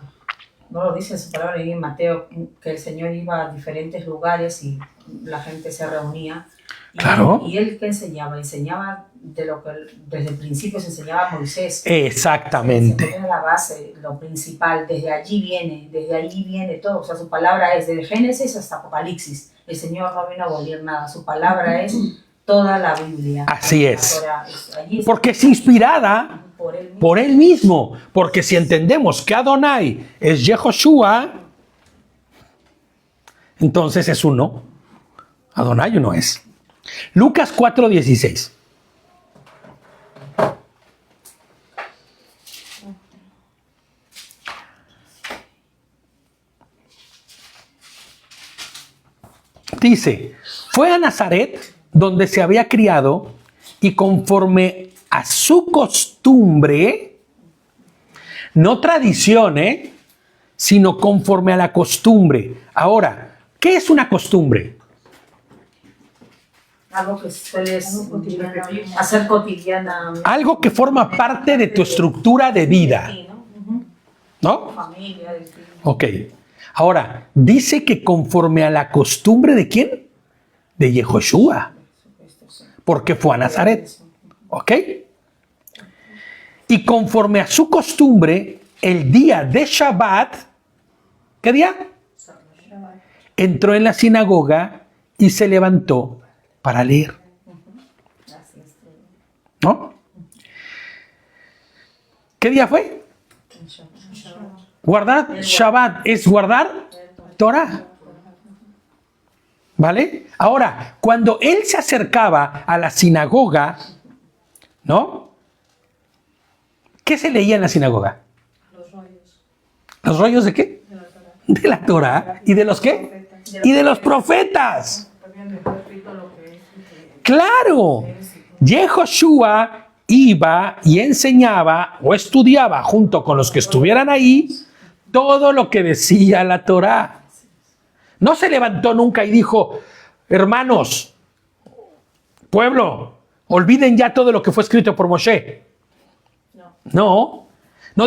no lo dice en su palabra en Mateo, que el Señor iba a diferentes lugares y la gente se reunía. Claro. Y él ¿qué enseñaba? Enseñaba de lo que desde el principio se enseñaba a Moisés. Exactamente. Se pone la base, lo principal, desde allí viene todo. O sea, su palabra es desde Génesis hasta Apocalipsis. El Señor no vino a abolir nada, su palabra es toda la Biblia. Así es. Allí porque es inspirada por él mismo. Porque si entendemos que Adonai es Yehoshua, entonces es uno. Adonai uno es. Lucas 4:16. Dice, fue a Nazaret donde se había criado y conforme a su costumbre, no tradición, sino conforme a la costumbre. Ahora, ¿qué es una costumbre? Algo que sueles hacer cotidiana. Algo que forma parte de tu estructura de vida. ¿No? Familia. Ok. Ahora, dice que conforme a la costumbre ¿de quién? de Yehoshua, porque fue a Nazaret. ¿Ok? Y conforme a su costumbre, el día de Shabbat, ¿qué día? Entró en la sinagoga y se levantó para leer. ¿No? ¿Qué día fue? Guardar Shabbat es guardar Torah. ¿Vale? Ahora, cuando él se acercaba a la sinagoga, ¿no? ¿Qué se leía en la sinagoga? Los rollos. ¿Los rollos de qué? De la Torah. De la Torah. ¿Y de los qué? Y de los profetas. Habían dejado escrito lo que es. ¡Claro! Yehoshua iba y enseñaba o estudiaba junto con los que estuvieran ahí todo lo que decía la Torah. No se levantó nunca y dijo, hermanos, pueblo, olviden ya todo lo que fue escrito por Moshe. No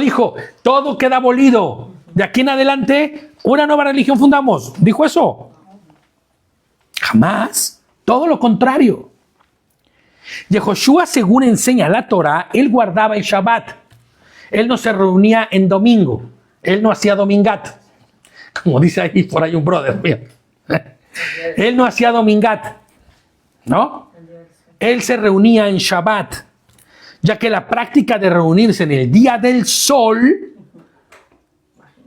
dijo, todo queda abolido. De aquí en adelante, una nueva religión fundamos. ¿Dijo eso? Jamás. Todo lo contrario. Yehoshua, según enseña la Torah, él guardaba el Shabbat. Él no se reunía en domingo. Él no hacía domingat. Como dice ahí por ahí un brother. Mira. Él no hacía domingat. ¿No? Él se reunía en Shabbat. Ya que la práctica de reunirse en el día del sol,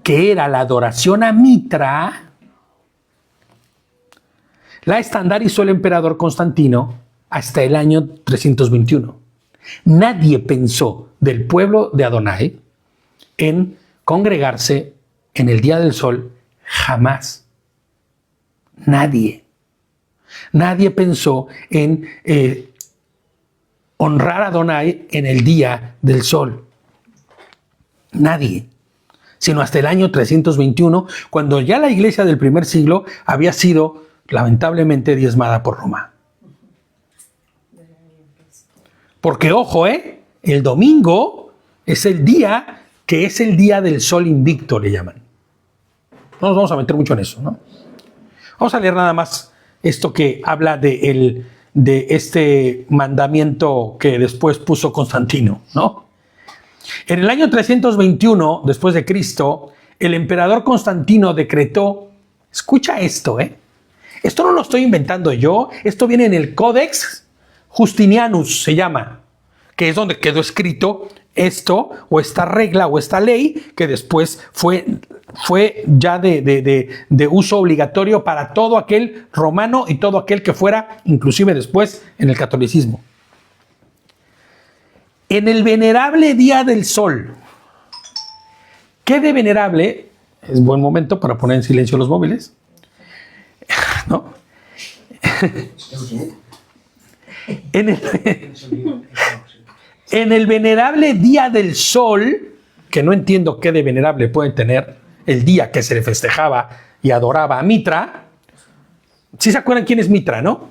que era la adoración a Mitra, la estandarizó el emperador Constantino hasta el año 321. Nadie pensó del pueblo de Adonai en congregarse en el día del sol, jamás. Nadie. Nadie pensó en honrar a Adonai en el día del sol. Nadie. Sino hasta el año 321, cuando ya la iglesia del primer siglo había sido lamentablemente diezmada por Roma. Porque, ojo, el domingo es el día que es el día del sol invicto, le llaman. No nos vamos a meter mucho en eso, ¿no? Vamos a leer nada más esto que habla de este mandamiento que después puso Constantino, ¿no? En el año 321, después de Cristo, el emperador Constantino decretó, escucha esto, esto no lo estoy inventando yo, esto viene en el Codex Justinianus, se llama, que es donde quedó escrito esto, o esta regla, o esta ley, que después fue ya de uso obligatorio para todo aquel romano y todo aquel que fuera, inclusive después, en el catolicismo. En el venerable día del sol. ¿Qué de venerable? Es buen momento para poner en silencio los móviles. ¿No? En el venerable día del sol, que no entiendo qué de venerable puede tener el día que se le festejaba y adoraba a Mitra. ¿Sí se acuerdan quién es Mitra, no?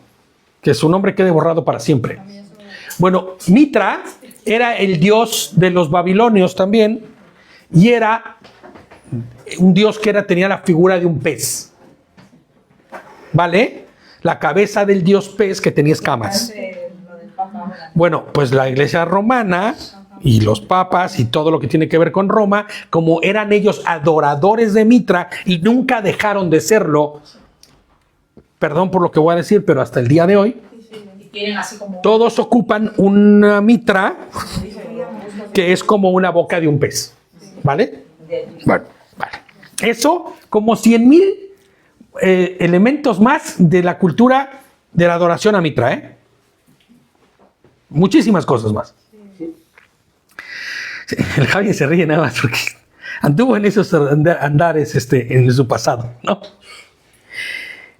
Que su nombre quede borrado para siempre. Bueno, Mitra era el dios de los babilonios también, y era un dios que tenía la figura de un pez. ¿Vale? La cabeza del dios pez que tenía escamas. Bueno, pues la iglesia romana y los papas y todo lo que tiene que ver con Roma, como eran ellos adoradores de Mitra y nunca dejaron de serlo, perdón por lo que voy a decir, pero hasta el día de hoy, todos ocupan una Mitra que es como una boca de un pez. ¿Vale? Bueno, vale. Eso como 100,000 elementos más de la cultura de la adoración a Mitra, Muchísimas cosas más. Sí, el Javi se ríe nada más porque anduvo en esos andares en su pasado, ¿no?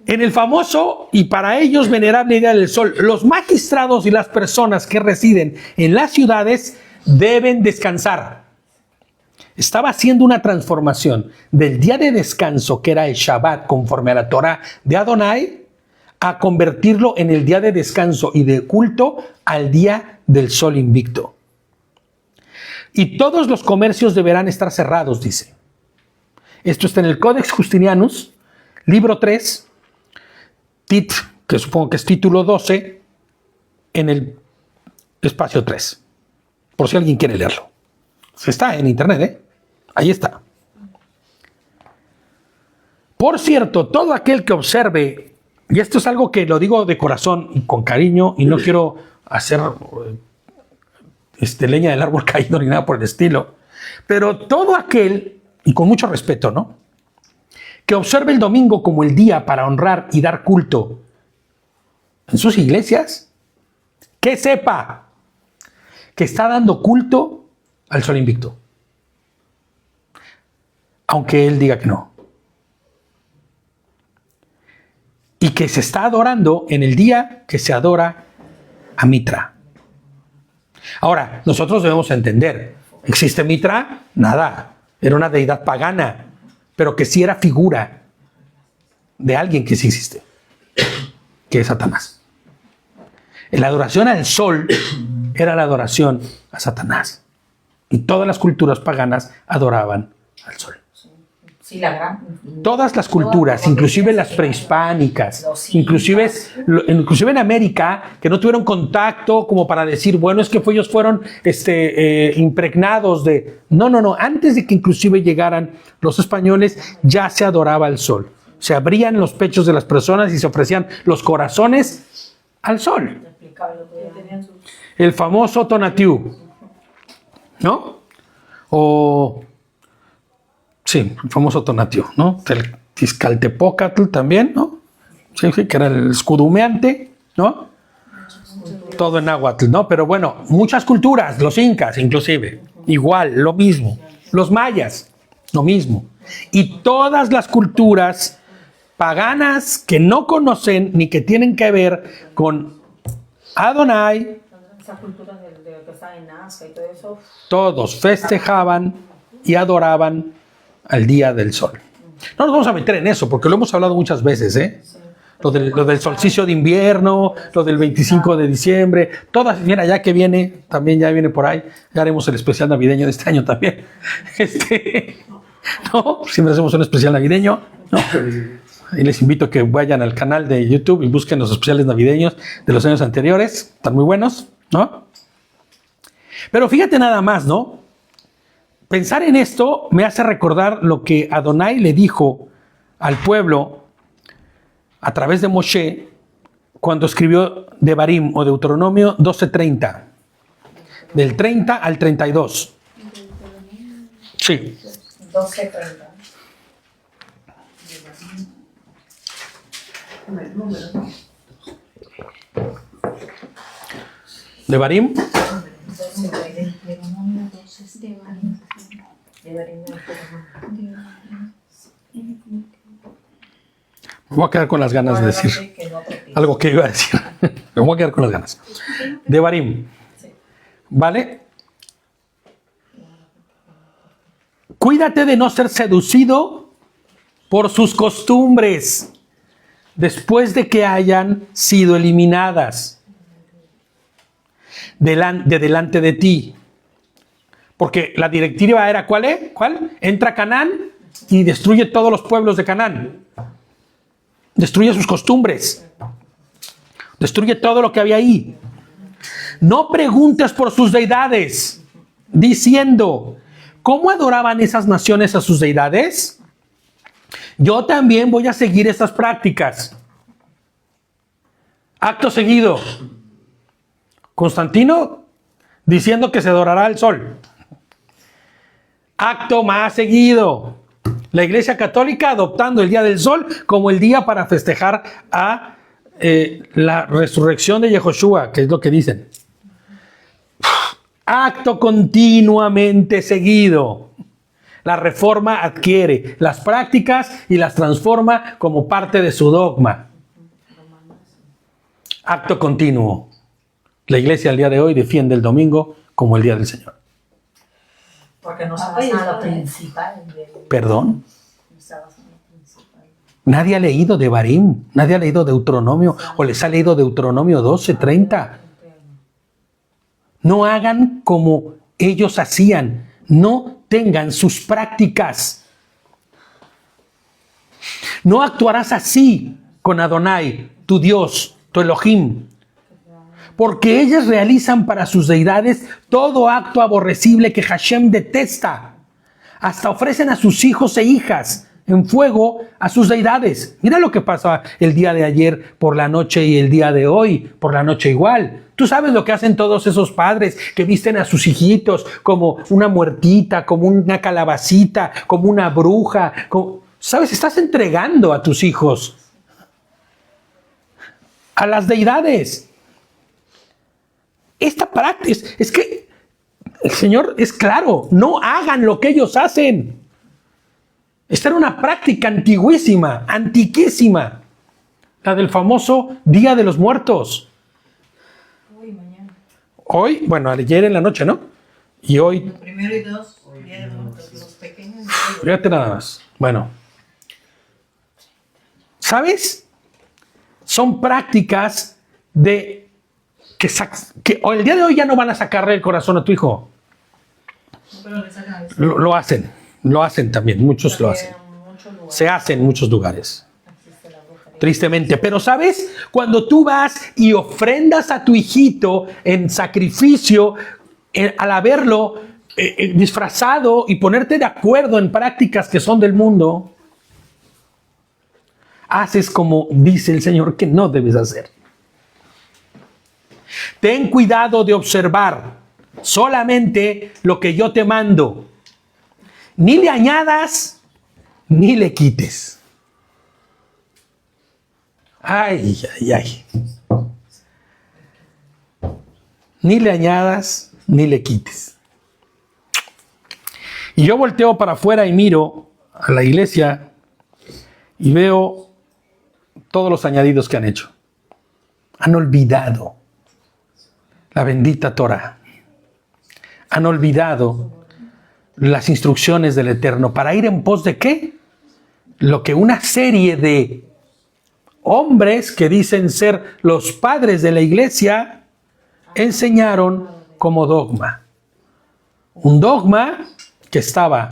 En el famoso y para ellos venerable día del sol, los magistrados y las personas que residen en las ciudades deben descansar. Estaba haciendo una transformación del día de descanso, que era el Shabbat, conforme a la Torah de Adonai, a convertirlo en el día de descanso y de culto al día del sol invicto. Y todos los comercios deberán estar cerrados, dice. Esto está en el Codex Justinianus, libro 3, Tit que supongo que es título 12, en el espacio 3. Por si alguien quiere leerlo. Está en internet, ¿eh? Ahí está. Por cierto, todo aquel que observe, y esto es algo que lo digo de corazón y con cariño, y no quiero hacer leña del árbol caído ni nada por el estilo, pero todo aquel, y con mucho respeto, ¿no?, que observe el domingo como el día para honrar y dar culto en sus iglesias, que sepa que está dando culto al sol invicto, aunque él diga que no. Y que se está adorando en el día que se adora a Mitra. Ahora, nosotros debemos entender, ¿existe Mitra? Nada, era una deidad pagana, pero que sí era figura de alguien que sí existe, que es Satanás. La adoración al sol era la adoración a Satanás. Y todas las culturas paganas adoraban al sol. Sí, la gran. Todas las culturas, inclusive las prehispánicas, inclusive en América, que no tuvieron contacto como para decir, bueno, es que ellos fueron impregnados de... No. Antes de que inclusive llegaran los españoles, ya se adoraba al sol. Se abrían los pechos de las personas y se ofrecían los corazones al sol. El famoso Tonatiuh, ¿no? Sí, el famoso Tonatiuh, ¿no? El Tizcaltepócatl también, ¿no? Sí, que era el escudo humeante, ¿no? Todo en náhuatl, ¿no? Pero bueno, muchas culturas, los incas inclusive, igual, lo mismo. Los mayas, lo mismo. Y todas las culturas paganas que no conocen ni que tienen que ver con Adonai, Esa cultura de que está en Nazca y todo eso. todos festejaban y adoraban al día del sol. No nos vamos a meter en eso, porque lo hemos hablado muchas veces, ¿eh? Lo del solsticio de invierno, lo del 25 de diciembre, todas, mira, ya que viene, también ya viene por ahí, ya haremos el especial navideño de este año también. ¿No? Siempre hacemos un especial navideño, ¿no? Y les invito a que vayan al canal de YouTube y busquen los especiales navideños de los años anteriores, están muy buenos, ¿no? Pero fíjate nada más, ¿no? Pensar en esto me hace recordar lo que Adonai le dijo al pueblo a través de Moshe cuando escribió Devarim o Deuteronomio 12:30, del 30 al 32. Sí. 12:30. Devarim. Me voy a quedar con las ganas de decir algo que iba a decir. Me voy a quedar con las ganas. Devarim. ¿Vale? Cuídate de no ser seducido por sus costumbres después de que hayan sido eliminadas delante de ti. Porque la directiva era, ¿cuál es? ¿Cuál? Entra a Canaán y destruye todos los pueblos de Canaán. Destruye sus costumbres. Destruye todo lo que había ahí. No preguntes por sus deidades, diciendo, ¿cómo adoraban esas naciones a sus deidades? Yo también voy a seguir estas prácticas. Acto seguido, Constantino diciendo que se adorará al sol. Acto más seguido, la Iglesia Católica adoptando el Día del Sol como el día para festejar a la resurrección de Yehoshua, que es lo que dicen. Acto continuamente seguido. La Reforma adquiere las prácticas y las transforma como parte de su dogma. Acto continuo. La Iglesia al día de hoy defiende el domingo como el Día del Señor. Porque no se basa en lo principal. ¿Perdón? No se basa en lo principal. Nadie ha leído Devarim, nadie ha leído Deuteronomio, o les ha leído Deuteronomio 12:30. No hagan como ellos hacían, no tengan sus prácticas. No actuarás así con Adonai, tu Dios, tu Elohim. Porque ellas realizan para sus deidades todo acto aborrecible que Hashem detesta. Hasta ofrecen a sus hijos e hijas en fuego a sus deidades. Mira lo que pasa el día de ayer por la noche y el día de hoy por la noche igual. Tú sabes lo que hacen todos esos padres que visten a sus hijitos como una muertita, como una calabacita, como una bruja. ¿Sabes? Estás entregando a tus hijos a las deidades. Esta práctica es que el Señor es claro, no hagan lo que ellos hacen. Esta era una práctica antiguísima, antiquísima, la del famoso Día de los Muertos. Hoy, bueno, ayer en la noche, ¿no? Y hoy. El primero y dos, Día de Muertos, los pequeños. Fíjate nada más. Bueno, ¿sabes? Son prácticas de que el día de hoy ya no van a sacarle el corazón a tu hijo. Pero le sacan el Lo hacen también, muchos lo hacen. Se hace en muchos lugares. Tristemente. Pero ¿sabes? Cuando tú vas y ofrendas a tu hijito en sacrificio, al haberlo disfrazado y ponerte de acuerdo en prácticas que son del mundo, haces como dice el Señor que no debes hacer. Ten cuidado de observar solamente lo que yo te mando. Ni le añadas, ni le quites. Ay, ay, ay. Ni le añadas, ni le quites. Y yo volteo para afuera y miro a la iglesia y veo todos los añadidos que han hecho. Han olvidado la bendita Torah. Han olvidado las instrucciones del Eterno. ¿Para ir en pos de qué? Lo que una serie de hombres que dicen ser los padres de la iglesia enseñaron como dogma. Un dogma que estaba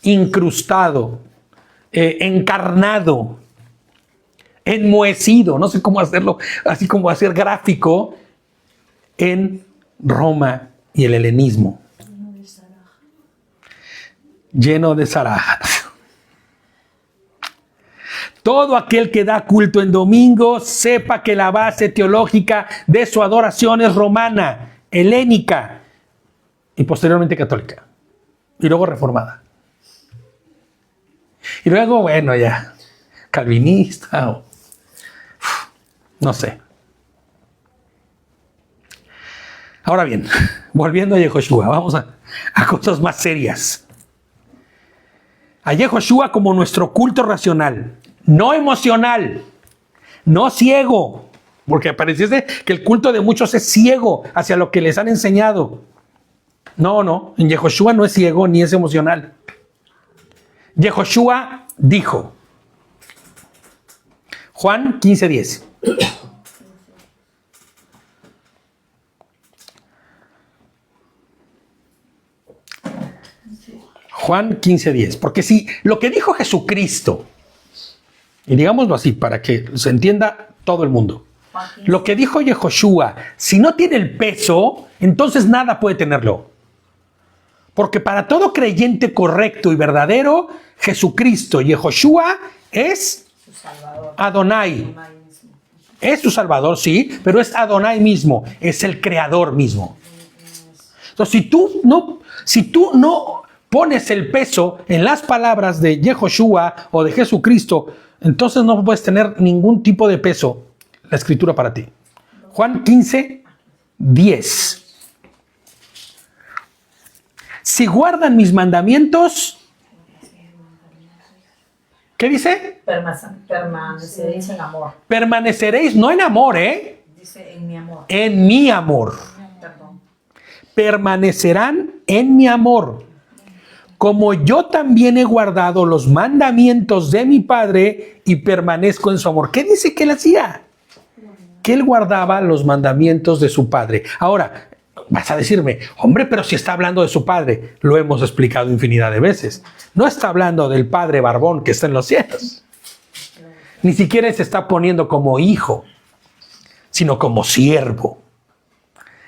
incrustado, encarnado, enmohecido, no sé cómo hacerlo, así como hacer gráfico, en Roma y el helenismo. Lleno de Saraj. Todo aquel que da culto en domingo, sepa que la base teológica de su adoración es romana, helénica y posteriormente católica. Y luego reformada. Y luego, bueno, ya, calvinista o no sé. Ahora bien, volviendo a Yehoshua, vamos a cosas más serias. A Yehoshua como nuestro culto racional, no emocional, no ciego, porque pareciese que el culto de muchos es ciego hacia lo que les han enseñado. No, en Yehoshua no es ciego ni es emocional. Yehoshua dijo, Juan 15:10. Juan 15:10. Porque si lo que dijo Jesucristo, y digámoslo así para que se entienda todo el mundo, lo que dijo Yehoshua, si no tiene el peso, entonces nada puede tenerlo. Porque para todo creyente correcto y verdadero, Jesucristo, Yehoshua, es Adonai. Es su Salvador, sí, pero es Adonai mismo, es el Creador mismo. Entonces, si tú no pones el peso en las palabras de Yehoshua o de Jesucristo, entonces no puedes tener ningún tipo de peso la Escritura para ti. Juan 15:10. Si guardan mis mandamientos, ¿qué dice? Permaneceréis en amor. Permaneceréis, no en amor, Dice en mi amor. en mi amor. Perdón. Permanecerán en mi amor, como yo también he guardado los mandamientos de mi Padre y permanezco en su amor. ¿Qué dice que él hacía? Que él guardaba los mandamientos de su Padre. Ahora, vas a decirme, hombre, pero si está hablando de su Padre, lo hemos explicado infinidad de veces. No está hablando del Padre barbón que está en los cielos. Ni siquiera se está poniendo como hijo, sino como siervo.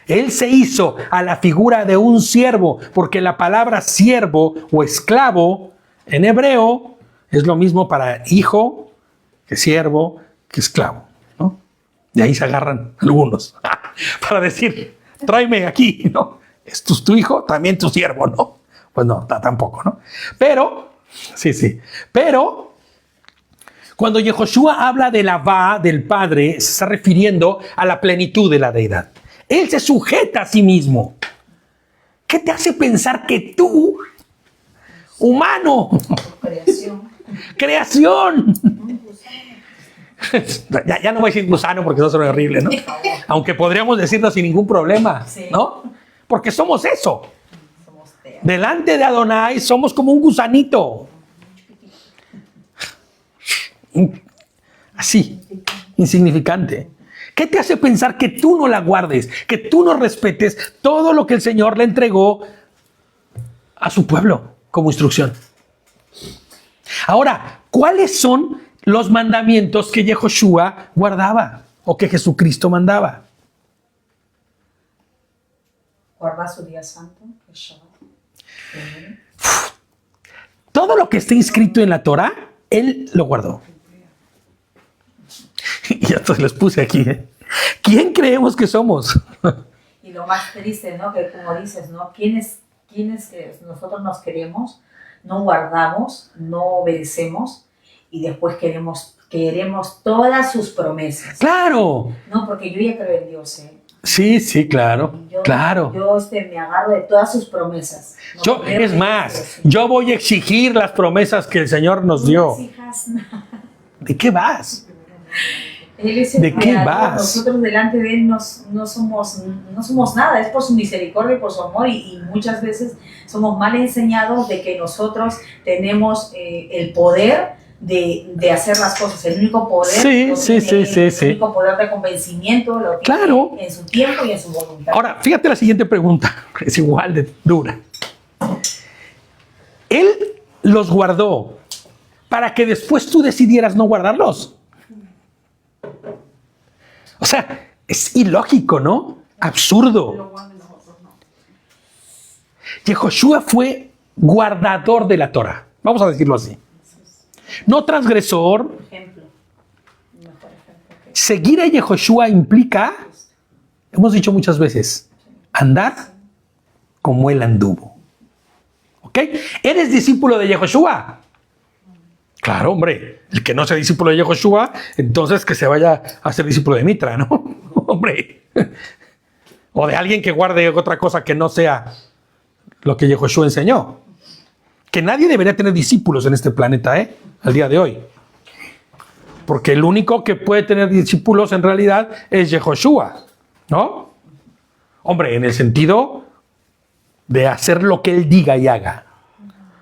Él se hizo a la figura de un siervo, porque la palabra siervo o esclavo en hebreo es lo mismo para hijo que siervo que esclavo, ¿no? De ahí se agarran algunos para decir, tráeme aquí, ¿no? ¿Es tu hijo? También tu siervo, ¿no? Pues no, tampoco, ¿no? Pero, sí, pero cuando Yehoshua habla de la va del Padre, se está refiriendo a la plenitud de la deidad. Él se sujeta a sí mismo. ¿Qué te hace pensar que tú, humano, creación, ya no voy a decir gusano porque eso suena horrible, ¿no? Aunque podríamos decirlo sin ningún problema, ¿no? Porque somos eso. Delante de Adonai somos como un gusanito. Así, insignificante. ¿Qué te hace pensar que tú no la guardes, que tú no respetes todo lo que el Señor le entregó a su pueblo como instrucción? Ahora, ¿cuáles son los mandamientos que Yehoshua guardaba o que Jesucristo mandaba? Guardar su día santo, el Shabbat. Todo lo que está inscrito en la Torah, él lo guardó. Y ya les puse aquí, ¿eh? ¿Quién creemos que somos? Y lo más triste, ¿no? Que como dices, ¿no? ¿Quiénes que nosotros nos queremos, no guardamos, no obedecemos y después queremos todas sus promesas? ¡Claro! No, porque yo ya creo en Dios, ¿eh? Sí, claro, claro. Yo me agarro de todas sus promesas. ¿No? Es más, yo voy a exigir las promesas que el Señor nos dio. No exijas nada. ¿De qué vas? Él es el ¿De qué creador. vas? Nosotros delante de Él no somos nada, es por su misericordia y por su amor y muchas veces somos mal enseñados de que nosotros tenemos el poder de hacer las cosas, el único poder, el único poder de convencimiento, lo tiene claro, en su tiempo y en su voluntad. Ahora, fíjate la siguiente pregunta, es igual de dura. Él los guardó para que después tú decidieras no guardarlos. O sea, es ilógico, ¿no? Absurdo. Yehoshua fue guardador de la Torah. Vamos a decirlo así. No transgresor. Seguir a Yehoshua implica, hemos dicho muchas veces, andar como él anduvo. ¿Ok? ¿Eres discípulo de Yehoshua? Claro, hombre. El que no sea discípulo de Yehoshua, entonces que se vaya a ser discípulo de Mitra, ¿no? Hombre. O de alguien que guarde otra cosa que no sea lo que Yehoshua enseñó. Que nadie debería tener discípulos en este planeta, al día de hoy. Porque el único que puede tener discípulos en realidad es Yehoshua, ¿no? Hombre, en el sentido de hacer lo que él diga y haga.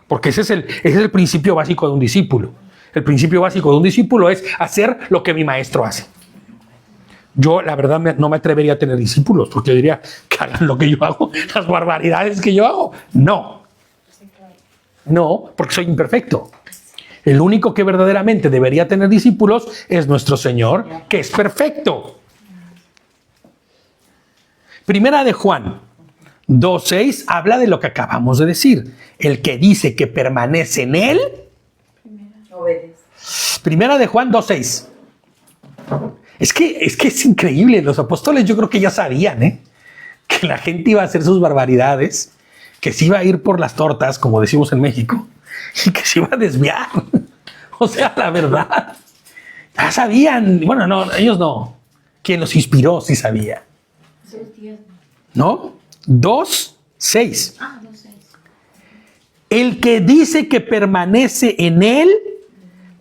Porque ese es el principio básico de un discípulo. El principio básico de un discípulo es hacer lo que mi maestro hace. Yo, la verdad, no me atrevería a tener discípulos, porque yo diría que hagan lo que yo hago, las barbaridades que yo hago. No, porque soy imperfecto. El único que verdaderamente debería tener discípulos es nuestro Señor, que es perfecto. Primera de Juan 2:6 habla de lo que acabamos de decir. El que dice que permanece en él, obedece. Primera de Juan 2:6. Es que es increíble. Los apóstoles yo creo que ya sabían, que la gente iba a hacer sus barbaridades, que se iba a ir por las tortas, como decimos en México, y que se iba a desviar. O sea, la verdad. Ya sabían. Bueno, no, ellos no. Quien los inspiró sí sabía. ¿No? 2:6. 2:6. El que dice que permanece en él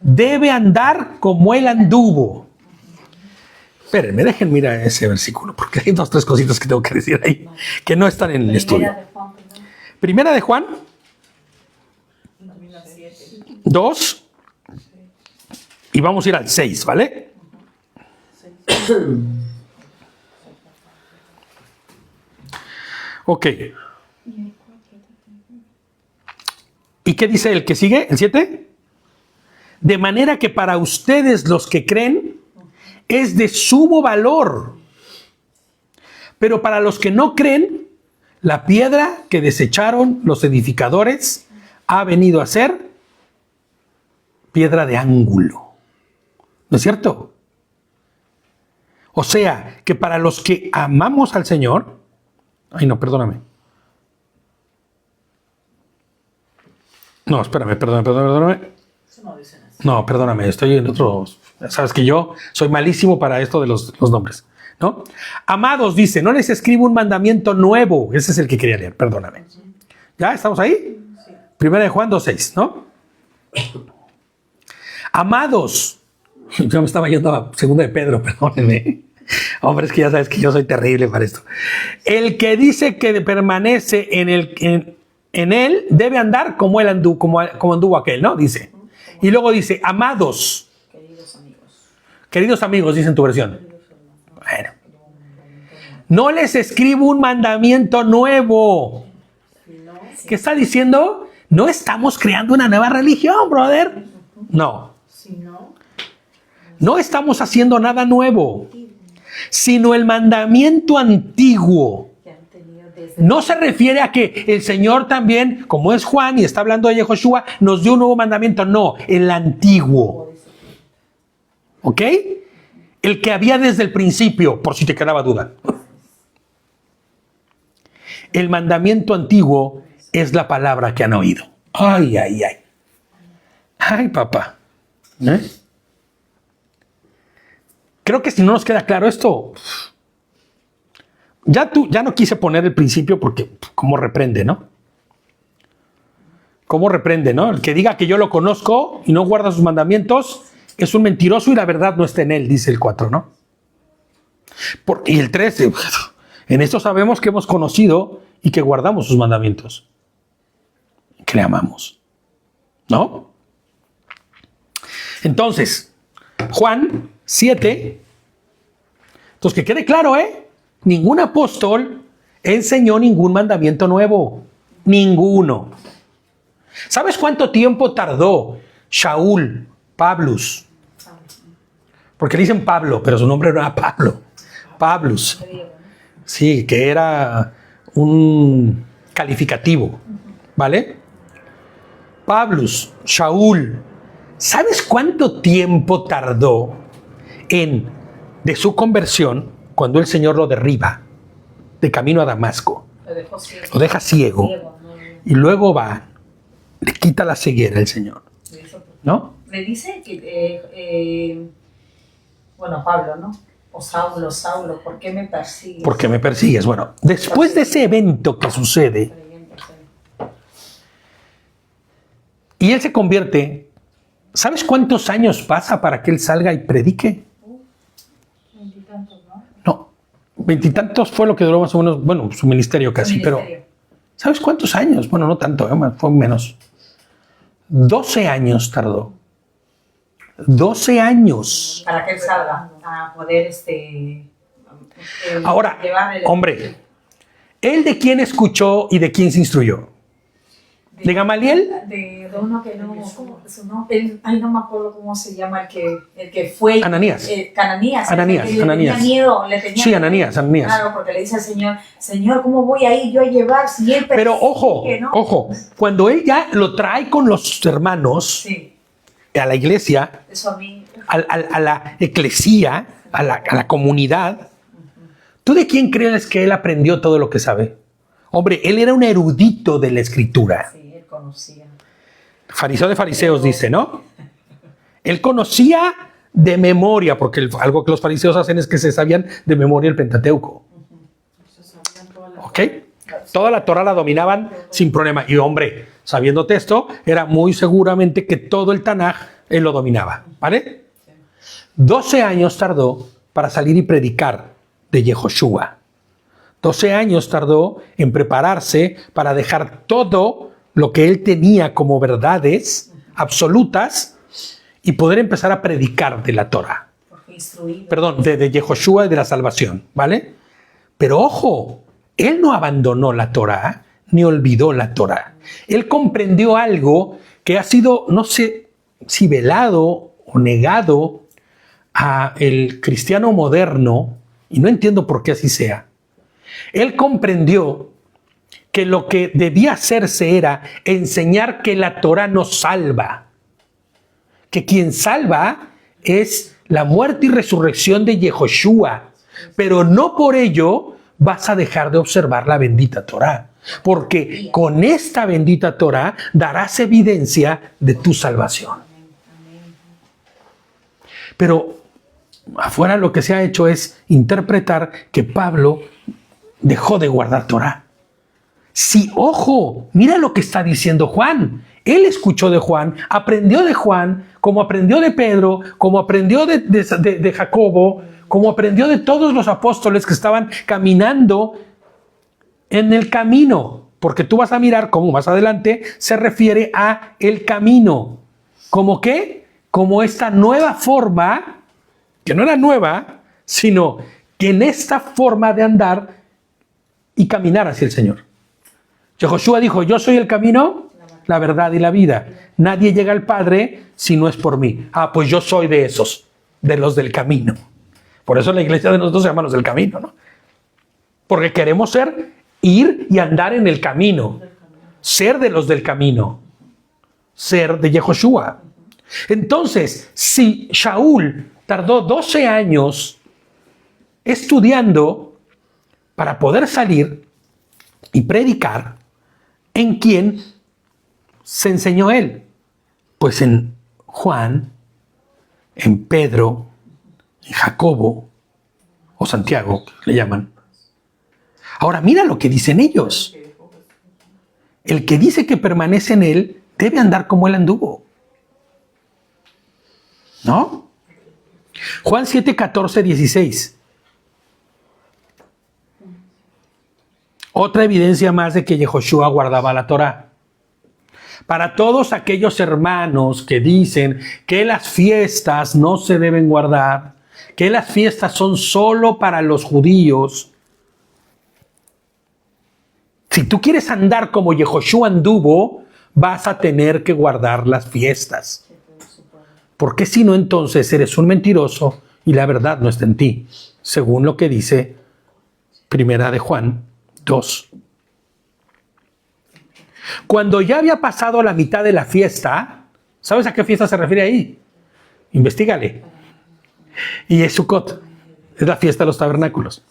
debe andar como él anduvo. Espérenme, dejen mirar ese versículo, porque hay 2 o 3 cositas que tengo que decir ahí, que no están en el estudio. Primera de Juan 2, y vamos a ir al 6, ¿vale? Ok. ¿Y qué dice el que sigue? ¿El 7? De manera que para ustedes los que creen es de sumo valor. Pero para los que no creen, la piedra que desecharon los edificadores ha venido a ser piedra de ángulo. ¿No es cierto? O sea, que para los que amamos al Señor... Ay, no, perdóname. No, espérame, perdóname. Eso no dicen así. No, perdóname, estoy en otro... Sabes que yo soy malísimo para esto de los nombres, ¿no? Amados, dice, no les escribo un mandamiento nuevo. Ese es el que quería leer, perdóname. ¿Ya? ¿Estamos ahí? Sí. Primera de Juan 2:6, ¿no? Amados. Yo me estaba yendo a segunda de Pedro, perdónenme. Hombre, es que ya sabes que yo soy terrible para esto. El que dice que permanece en él debe andar como él anduvo, como anduvo aquel, ¿no? Dice. Y luego dice, amados. Queridos amigos, dice en tu versión. Bueno. No les escribo un mandamiento nuevo. ¿Qué está diciendo? No estamos creando una nueva religión, brother. No. No estamos haciendo nada nuevo, sino el mandamiento antiguo. No se refiere a que el Señor también, como es Juan y está hablando de Yehoshua, nos dio un nuevo mandamiento. No, el antiguo. ¿Ok? El que había desde el principio, por si te quedaba duda. El mandamiento antiguo es la palabra que han oído. Ay, ay, ay. Ay, papá. Creo que si no nos queda claro esto, ya no quise poner el principio porque cómo reprende, ¿no? ¿Cómo reprende, no? El que diga que yo lo conozco y no guarda sus mandamientos es un mentiroso y la verdad no está en él, dice el 4, ¿no? Y el 13, en esto sabemos que hemos conocido y que guardamos sus mandamientos, que le amamos, ¿no? Entonces, Juan 7, entonces que quede claro, ningún apóstol enseñó ningún mandamiento nuevo, ninguno. ¿Sabes cuánto tiempo tardó Shaul, Pablus? Porque le dicen Pablo, pero su nombre no era Pablo, Pablus. Sí, que era un calificativo, ¿vale? Pablus, Shaul. ¿Sabes cuánto tiempo tardó de su conversión cuando el Señor lo derriba de camino a Damasco? Lo deja ciego. Y luego va, le quita la ceguera el Señor, ¿no? Le dice que, bueno, Pablo, ¿no? O Saulo, Saulo, ¿por qué me persigues? ¿Por qué me persigues? Bueno, después de ese evento que sucede, y él se convierte, ¿sabes cuántos años pasa para que él salga y predique? 20 y tantos, ¿no? No, 20 y tantos fue lo que duró más o menos, bueno, su ministerio casi, pero ¿sabes cuántos años? Bueno, no tanto, fue menos. 12 años tardó. 12 años. Para que él salga a poder Ahora, hombre, ¿él de quién escuchó y de quién se instruyó? ¿De Gamaliel? De uno que no, ¿cómo su nombre? Ay, no me acuerdo cómo se llama el que fue. Ananías. Ananías. Ananías. Le tenía miedo, Sí, Ananías. Claro, porque le dice al Señor, ¿cómo voy a ir yo a llevar si él Pero ojo, ¿no? ojo, cuando él ya lo trae con los hermanos a la iglesia, eso a mí. a la eclesía, a la comunidad, ¿tú de quién crees que él aprendió todo lo que sabe? Hombre, él era un erudito de la escritura. Sí, él conocía. Fariseo de fariseos, dice, ¿no? Él conocía de memoria, porque algo que los fariseos hacen es que se sabían de memoria el Pentateuco. ¿Ok? Toda la Torah la dominaban sin problema. Y hombre, sabiéndote esto, era muy seguramente que todo el Tanaj él lo dominaba, ¿vale? 12 años tardó para salir y predicar de Yehoshua. 12 años tardó en prepararse para dejar todo lo que él tenía como verdades absolutas y poder empezar a predicar de la Torah. Perdón, de Yehoshua y de la salvación, ¿vale? Pero ojo, él no abandonó la Torah ni olvidó la Torah. Él comprendió algo que ha sido, no sé, sí, velado o negado a el cristiano moderno, y no entiendo por qué así sea. Él comprendió que lo que debía hacerse era enseñar que la Torá nos salva, que quien salva es la muerte y resurrección de Yehoshua, pero no por ello vas a dejar de observar la bendita Torá, porque con esta bendita Torá darás evidencia de tu salvación. Pero afuera lo que se ha hecho es interpretar que Pablo dejó de guardar Torá. Sí, ojo, mira lo que está diciendo Juan. Él escuchó de Juan, aprendió de Juan, como aprendió de Pedro, como aprendió de Jacobo, como aprendió de todos los apóstoles que estaban caminando en el camino. Porque tú vas a mirar cómo más adelante se refiere a el camino. ¿Cómo qué? Como esta nueva forma, que no era nueva, sino que en esta forma de andar y caminar hacia el Señor. Yehoshua dijo, yo soy el camino, la verdad y la vida. Nadie llega al Padre si no es por mí. Ah, pues yo soy de esos, de los del camino. Por eso la iglesia de nosotros se llama los del camino, ¿no? Porque queremos ir y andar en el camino. Ser de los del camino. Ser de Yehoshua. Entonces, si Shaul tardó 12 años estudiando para poder salir y predicar, ¿en quién se enseñó él? Pues en Juan, en Pedro, en Jacobo o Santiago, le llaman. Ahora mira lo que dicen ellos. El que dice que permanece en él debe andar como él anduvo. ¿No? Juan 7, 14, 16. Otra evidencia más de que Yehoshua guardaba la Torá. Para todos aquellos hermanos que dicen que las fiestas no se deben guardar, que las fiestas son solo para los judíos, si tú quieres andar como Yehoshua anduvo, vas a tener que guardar las fiestas. Porque si no, entonces eres un mentiroso y la verdad no está en ti, según lo que dice Primera de Juan 2. Cuando ya había pasado la mitad de la fiesta, ¿sabes a qué fiesta se refiere ahí? Investígale. Y es Sukkot, es la fiesta de los tabernáculos.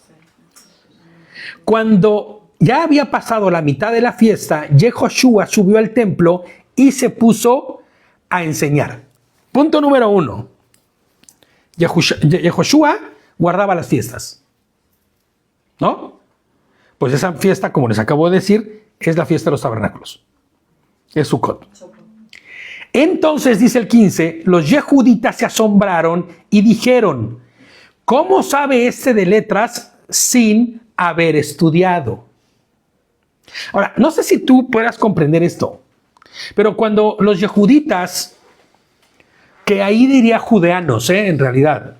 Cuando ya había pasado la mitad de la fiesta, Yehoshua subió al templo y se puso a enseñar. Punto número 1. Yehoshua guardaba las fiestas. ¿No? Pues esa fiesta, como les acabo de decir, es la fiesta de los tabernáculos. Es Sukkot. Entonces, dice el 15, los yehuditas se asombraron y dijeron, ¿cómo sabe este de letras sin haber estudiado? Ahora, no sé si tú puedas comprender esto, pero cuando los yehuditas, que ahí diría judeanos, en realidad,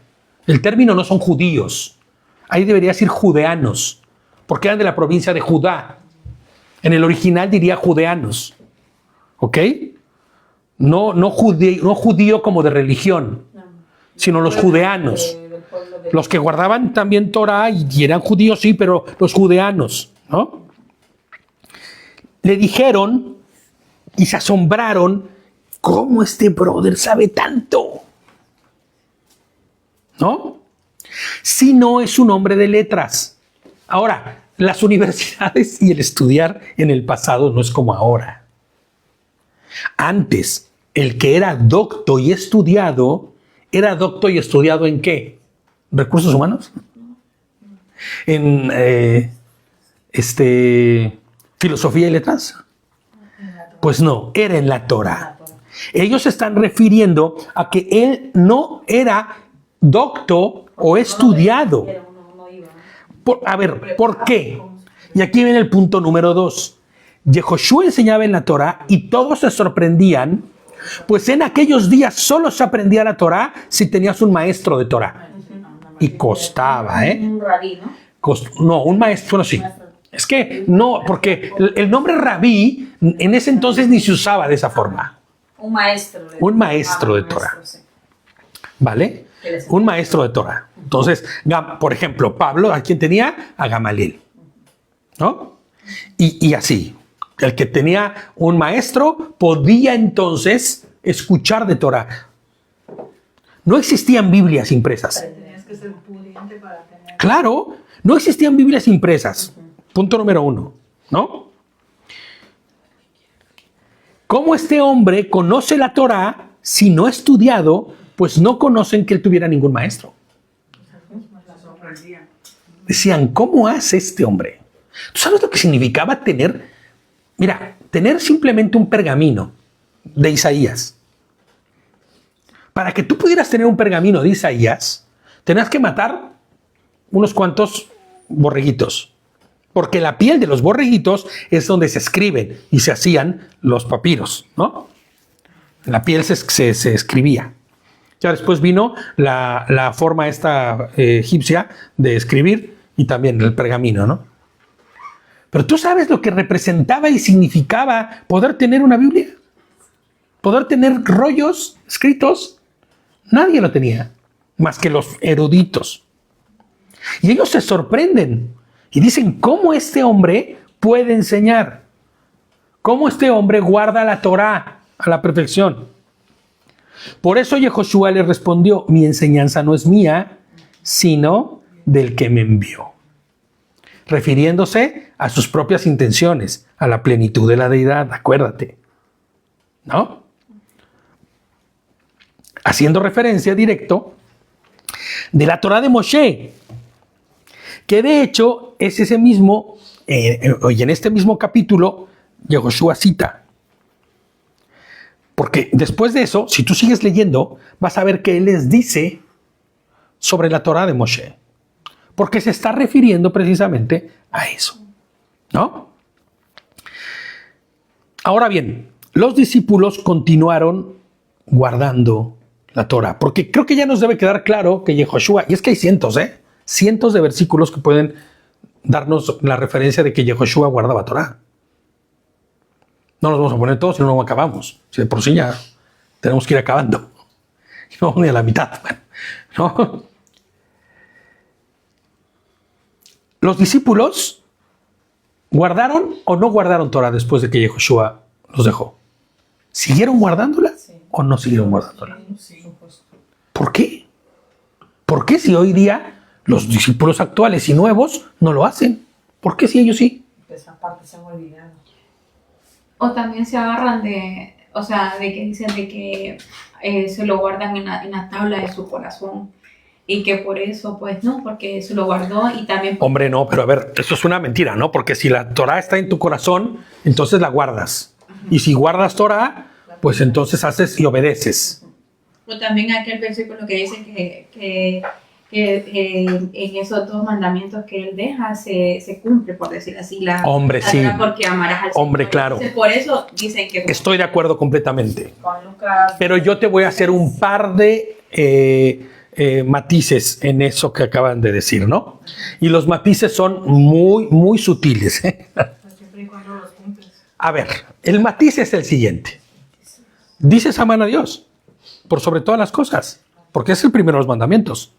el término no son judíos, ahí debería decir judeanos, porque eran de la provincia de Judá. En el original diría judeanos, ¿ok? No judío como de religión, sino los judeanos. Los que guardaban también Torah y eran judíos, sí, pero los judeanos, ¿no? Le dijeron y se asombraron, ¿cómo este brother sabe tanto? ¿No? Si no es un hombre de letras. Ahora, las universidades y el estudiar en el pasado no es como ahora. Antes, el que era docto y estudiado, ¿era docto y estudiado en qué? ¿Recursos humanos? ¿En filosofía y letras? Pues no, era en la Torah. Ellos se están refiriendo a que él no era docto o estudiado. ¿Por qué? Y aquí viene el punto número 2. Yehoshua enseñaba en la Torah y todos se sorprendían, pues en aquellos días solo se aprendía la Torah si tenías un maestro de Torah. Y costaba, Un rabí, ¿no? No, un maestro, bueno, sí. Es que no, porque el nombre rabí en ese entonces ni se usaba de esa forma. Un maestro. Un maestro de Torah. Sí. ¿Vale? Un maestro de Torah. Entonces, por ejemplo, Pablo, ¿a quién tenía? A Gamaliel. ¿No? Y así. El que tenía un maestro podía entonces escuchar de Torah. No existían Biblias impresas. Tenías que ser pudiente para tener. Claro, no existían Biblias impresas. Punto número 1, ¿no? ¿Cómo este hombre conoce la Torah si no ha estudiado? Pues no conocen que él tuviera ningún maestro. Decían, ¿cómo hace este hombre? ¿Tú sabes lo que significaba tener? Mira, tener simplemente un pergamino de Isaías. Para que tú pudieras tener un pergamino de Isaías, tenías que matar unos cuantos borreguitos. Porque la piel de los borreguitos es donde se escriben y se hacían los papiros, ¿no? La piel se escribía. Ya después vino la forma esta egipcia de escribir y también el pergamino, ¿no? Pero tú sabes lo que representaba y significaba poder tener una Biblia, poder tener rollos escritos. Nadie lo tenía, más que los eruditos. Y ellos se sorprenden y dicen, ¿cómo este hombre puede enseñar? ¿Cómo este hombre guarda la Torá a la perfección? Por eso Yehoshua le respondió, mi enseñanza no es mía, sino del que me envió. Refiriéndose a sus propias intenciones, a la plenitud de la deidad, acuérdate, ¿no? Haciendo referencia directo de la Torá de Moshe, que de hecho es ese mismo, y en este mismo capítulo, Yehoshua cita. Porque después de eso, si tú sigues leyendo, vas a ver que él les dice sobre la Torá de Moshe. Porque se está refiriendo precisamente a eso, ¿no? Ahora bien, los discípulos continuaron guardando la Torá. Porque creo que ya nos debe quedar claro que Yehoshua, y es que hay cientos de versículos que pueden darnos la referencia de que Yehoshua guardaba Torá. No nos vamos a poner todos, si no acabamos. Si de por sí ya tenemos que ir acabando. No, ni a la mitad. Bueno, ¿no? ¿Los discípulos guardaron o no guardaron Torah después de que Yehoshua los dejó? ¿Siguieron guardándola o no siguieron guardándola? ¿Por qué? ¿Por qué si hoy día los discípulos actuales y nuevos no lo hacen? ¿Por qué si ellos sí? Esa parte se han olvidado. O también se agarran de, o sea, de que dicen de que se lo guardan en la tabla de su corazón. Y que por eso, pues no, porque se lo guardó y también... Hombre, no, pero a ver, eso es una mentira, ¿no? Porque si la Torah está en tu corazón, entonces la guardas. Y si guardas Torah, pues entonces haces y obedeces. O también aquel versículo que dice que en esos 2 mandamientos que él deja se cumple, por decir así. Hombre, sí. Porque amarás al Señor. Hombre, claro. Entonces, por eso dicen que... Estoy de acuerdo completamente. Con Lucas. Pero yo te voy a hacer un par de matices en eso que acaban de decir, ¿no? Y los matices son muy, muy sutiles. Siempre y cuando los cumples. A ver, el matiz es el siguiente. Dices amar a Dios por sobre todas las cosas, porque es el primero de los mandamientos,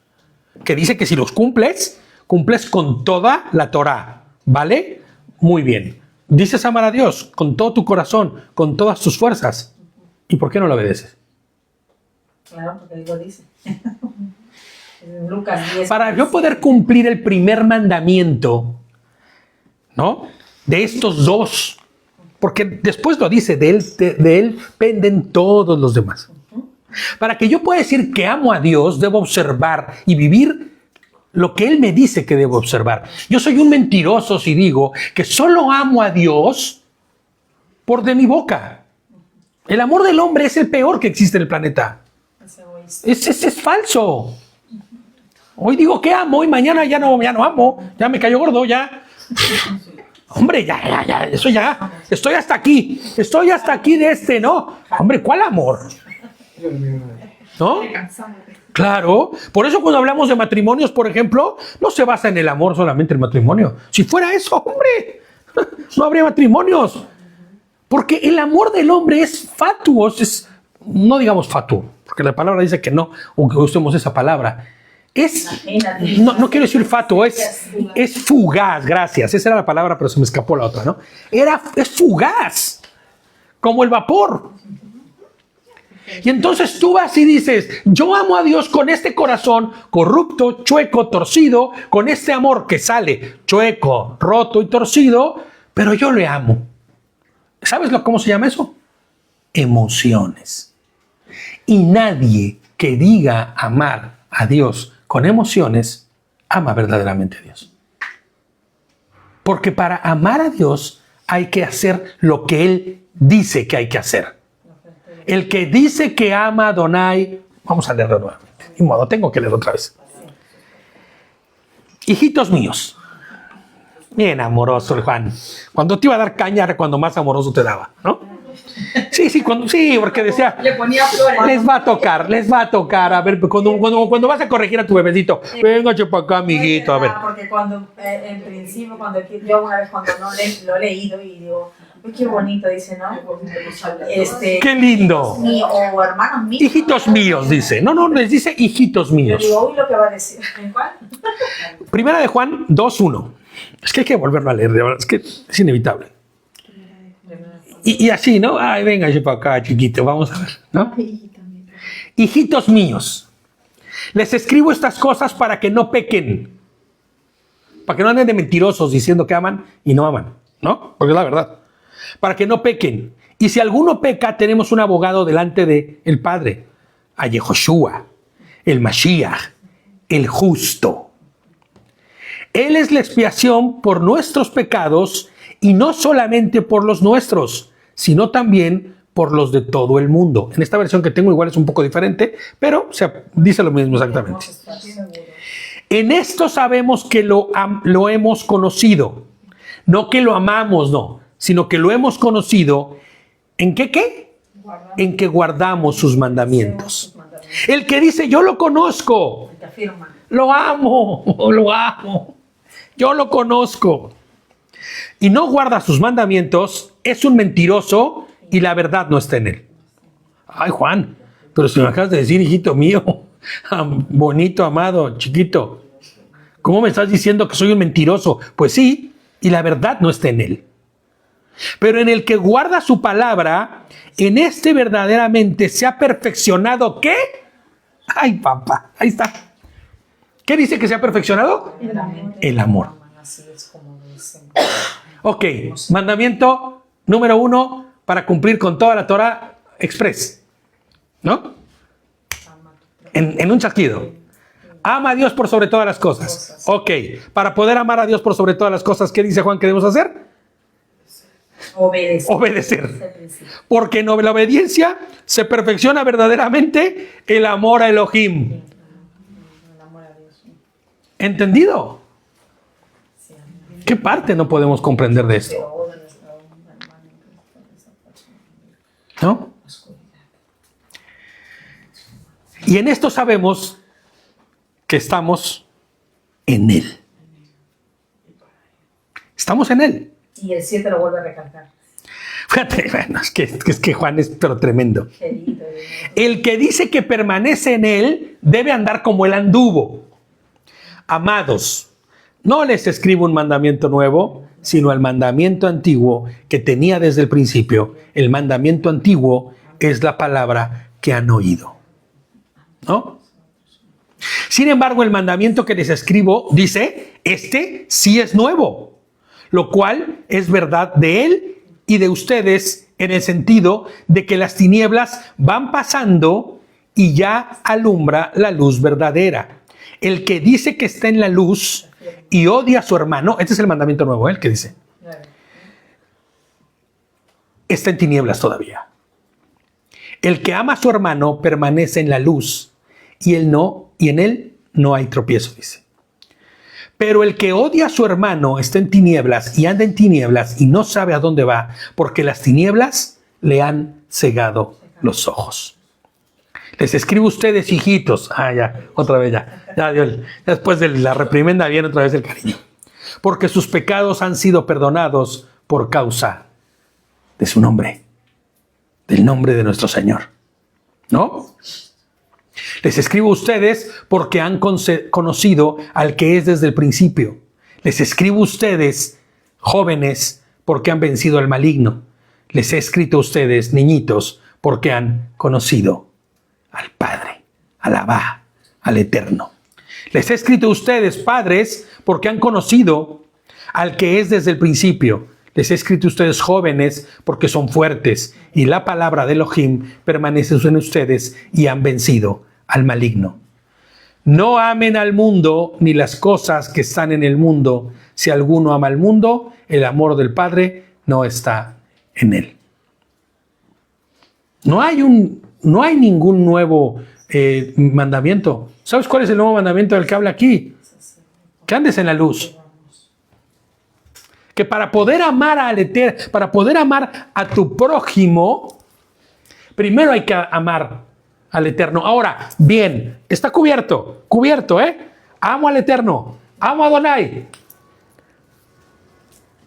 que dice que si los cumples, cumples con toda la Torá, ¿vale? Muy bien. Dices amar a Dios con todo tu corazón, con todas tus fuerzas. ¿Y por qué no lo obedeces? Claro, porque ahí lo dice. Lucas 10. Para yo poder cumplir el primer mandamiento, ¿no? De estos 2, porque después lo dice, de él penden todos los demás. Para que yo pueda decir que amo a Dios, debo observar y vivir lo que Él me dice que debo observar. Yo soy un mentiroso si digo que solo amo a Dios por de mi boca. El amor del hombre es el peor que existe en el planeta. Es falso. Hoy digo que amo y mañana ya no amo. Ya me cayó gordo, ya. Hombre, ya, eso ya. Estoy hasta aquí de ¿no? Hombre, ¿cuál amor? ¿No? Claro. Por eso cuando hablamos de matrimonios, por ejemplo, no se basa en el amor solamente el matrimonio. Si fuera eso, hombre, no habría matrimonios. Porque el amor del hombre es fatuo, es no digamos fatuo, porque la palabra dice que no, aunque usemos esa palabra. No quiero decir fatuo, es fugaz, gracias. Esa era la palabra, pero se me escapó la otra, ¿no? Es fugaz, como el vapor. Y entonces tú vas y dices, yo amo a Dios con este corazón corrupto, chueco, torcido, con este amor que sale chueco, roto y torcido, pero yo le amo. ¿Sabes cómo se llama eso? Emociones. Y nadie que diga amar a Dios con emociones, ama verdaderamente a Dios. Porque para amar a Dios hay que hacer lo que Él dice que hay que hacer. El que dice que ama a Adonai, vamos a leerlo nuevamente. Ni modo, tengo que leerlo otra vez. Hijitos míos, bien amoroso el Juan. Cuando te iba a dar caña era cuando más amoroso te daba, ¿no? Sí, porque decía, Le ponía flores. les va a tocar, a ver, cuando vas a corregir a tu bebecito, venga, para acá, amiguito, a ver. Porque cuando, en principio, yo una vez cuando no lo he leído y digo, uy, qué bonito, dice, ¿no? ¡Qué lindo! O hermanos míos. Hijitos míos, dice. No, les dice hijitos míos. Digo, uy, lo que va a decir. ¿En cuál? Primera de Juan 2:1. Es que hay que volverlo a leer, de verdad, es que es inevitable. Y así, ¿no? Ay, venga, yo para acá, chiquito, vamos a ver, ¿no? Hijitos míos, les escribo estas cosas para que no pequen, para que no anden de mentirosos diciendo que aman y no aman, ¿no? Porque es la verdad. Para que no pequen. Y si alguno peca, tenemos un abogado delante del Padre, a Yehoshua, el Mashiach, el justo. Él es la expiación por nuestros pecados y no solamente por los nuestros, sino también por los de todo el mundo. En esta versión que tengo igual es un poco diferente, pero dice lo mismo exactamente. En esto sabemos que lo hemos conocido. No que lo amamos, no, sino que lo hemos conocido. ¿En qué? En que guardamos sus mandamientos. El que dice, yo lo conozco, lo amo, yo lo conozco, y no guarda sus mandamientos, es un mentiroso y la verdad no está en él. Ay, Juan, pero si me acabas de decir, hijito mío, bonito, amado, chiquito, ¿cómo me estás diciendo que soy un mentiroso? Pues sí, y la verdad no está en él. Pero en el que guarda su palabra, en este verdaderamente se ha perfeccionado, ¿qué? Ay, papá, ahí está. ¿Qué dice que se ha perfeccionado? El amor. Ok, mandamiento número 1 para cumplir con toda la Torah express, ¿no? En un chasquido. Ama a Dios por sobre todas las cosas. Ok, para poder amar a Dios por sobre todas las cosas, ¿qué dice Juan que debemos hacer? Obedecer. Porque en la obediencia se perfecciona verdaderamente el amor a Elohim. ¿Entendido? ¿Qué parte no podemos comprender de esto? ¿No? Y en esto sabemos que estamos en Él. Estamos en Él. Y el 7 lo vuelve a recalcar. Fíjate, bueno, es que Juan es pero tremendo. El que dice que permanece en Él debe andar como Él anduvo. Amados, no les escribo un mandamiento nuevo, sino el mandamiento antiguo que tenía desde el principio. El mandamiento antiguo es la palabra que han oído, ¿no? Sin embargo, el mandamiento que les escribo dice, este sí es nuevo, lo cual es verdad de él y de ustedes en el sentido de que las tinieblas van pasando y ya alumbra la luz verdadera. El que dice que está en la luz y odia a su hermano, este es el mandamiento nuevo, el que dice, está en tinieblas todavía. El que ama a su hermano permanece en la luz y en él no hay tropiezo, dice. Pero el que odia a su hermano está en tinieblas y anda en tinieblas y no sabe a dónde va, porque las tinieblas le han cegado los ojos. Les escribo a ustedes, hijitos. Ya, otra vez ya después de la reprimenda viene otra vez el cariño. Porque sus pecados han sido perdonados por causa de su nombre, del nombre de nuestro Señor. ¿no? Les escribo a ustedes porque han conocido al que es desde el principio. Les escribo a ustedes, jóvenes, porque han vencido al maligno. Les he escrito a ustedes, niñitos, porque han conocido al Padre, al Abba, al Eterno. Les he escrito a ustedes, padres, porque han conocido al que es desde el principio. Les he escrito a ustedes, jóvenes, porque son fuertes, y la palabra de Elohim permanece en ustedes y han vencido al maligno. No amen al mundo ni las cosas que están en el mundo. Si alguno ama al mundo, el amor del Padre no está en él. No hay ningún nuevo mandamiento. ¿Sabes cuál es el nuevo mandamiento del que habla aquí? Que andes en la luz. Que para poder amar al Eterno, para poder amar a tu prójimo, primero hay que amar al Eterno. Ahora, bien, está cubierto, amo al Eterno, amo a Adonai.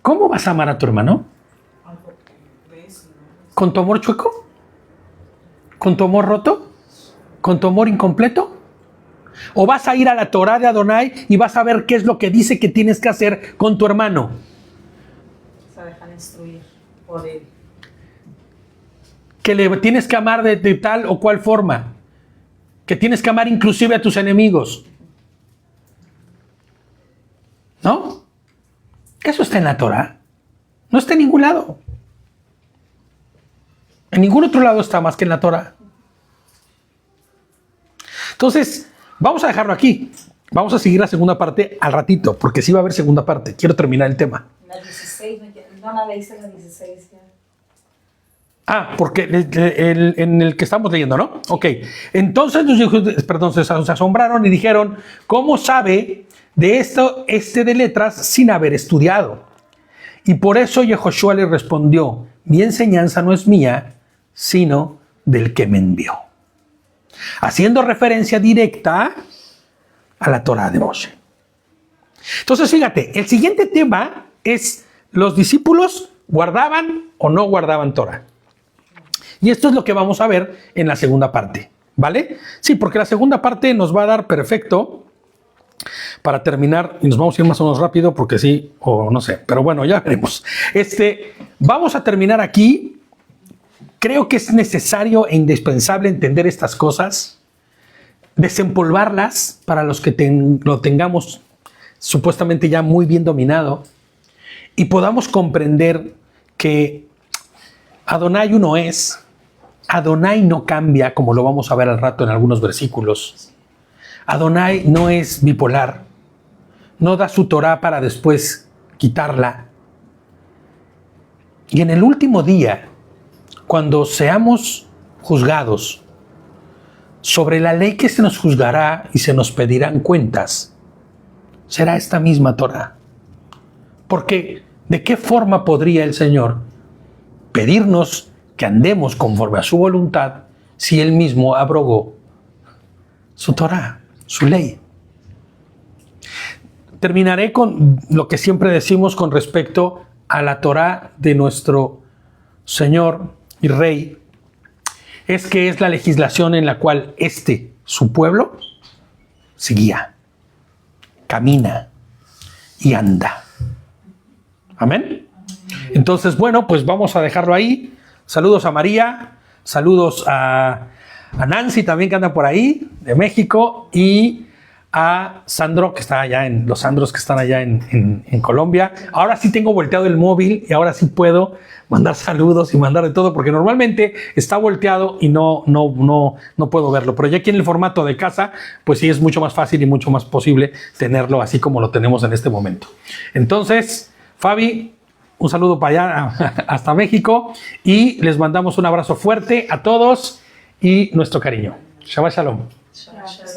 ¿Cómo vas a amar a tu hermano? ¿Con tu amor chueco? ¿Con tu amor roto? ¿Con tu amor incompleto? ¿O vas a ir a la Torá de Adonai y vas a ver qué es lo que dice que tienes que hacer con tu hermano? Se dejan instruir por él. Que le tienes que amar de tal o cual forma. Que tienes que amar inclusive a tus enemigos. ¿No? Eso está en la Torá. No está en ningún lado. En ningún otro lado está más que en la Torá. Entonces, vamos a dejarlo aquí. Vamos a seguir la segunda parte al ratito, porque sí va a haber segunda parte. Quiero terminar el tema. La 16, no leíste la 16 ya. Ah, porque en el que estamos leyendo, ¿no? Ok. Entonces los hijos, se asombraron y dijeron, ¿cómo sabe de esto de letras sin haber estudiado? Y por eso Yehoshua le respondió, mi enseñanza no es mía, sino del que me envió. Haciendo referencia directa a la Torá de Moshe. Entonces, fíjate, el siguiente tema es, ¿los discípulos guardaban o no guardaban Torá? Y esto es lo que vamos a ver en la segunda parte, ¿vale? Sí, porque la segunda parte nos va a dar perfecto para terminar, y nos vamos a ir más o menos rápido porque sí, o no sé, pero bueno, ya veremos. Vamos a terminar aquí. Creo que es necesario e indispensable entender estas cosas, desempolvarlas para los que lo tengamos supuestamente ya muy bien dominado y podamos comprender que Adonai uno es, Adonai no cambia, como lo vamos a ver al rato en algunos versículos. Adonai no es bipolar, no da su Torá para después quitarla. Y en el último día, cuando seamos juzgados sobre la ley que se nos juzgará y se nos pedirán cuentas, será esta misma Torá. Porque ¿de qué forma podría el Señor pedirnos que andemos conforme a su voluntad si Él mismo abrogó su Torá, su ley? Terminaré con lo que siempre decimos con respecto a la Torá de nuestro Señor y Rey, es que es la legislación en la cual su pueblo, se guía, camina y anda. Amén. Entonces, bueno, pues vamos a dejarlo ahí. Saludos a María, saludos a Nancy también que anda por ahí, de México, y a Sandro, que está allá los Sandros que están allá en Colombia. Ahora sí tengo volteado el móvil y ahora sí puedo mandar saludos y mandar de todo, porque normalmente está volteado y no puedo verlo. Pero ya aquí en el formato de casa, pues sí es mucho más fácil y mucho más posible tenerlo así como lo tenemos en este momento. Entonces, Fabi, un saludo para allá hasta México y les mandamos un abrazo fuerte a todos y nuestro cariño. Shabbat Shalom. Shabbat Shalom.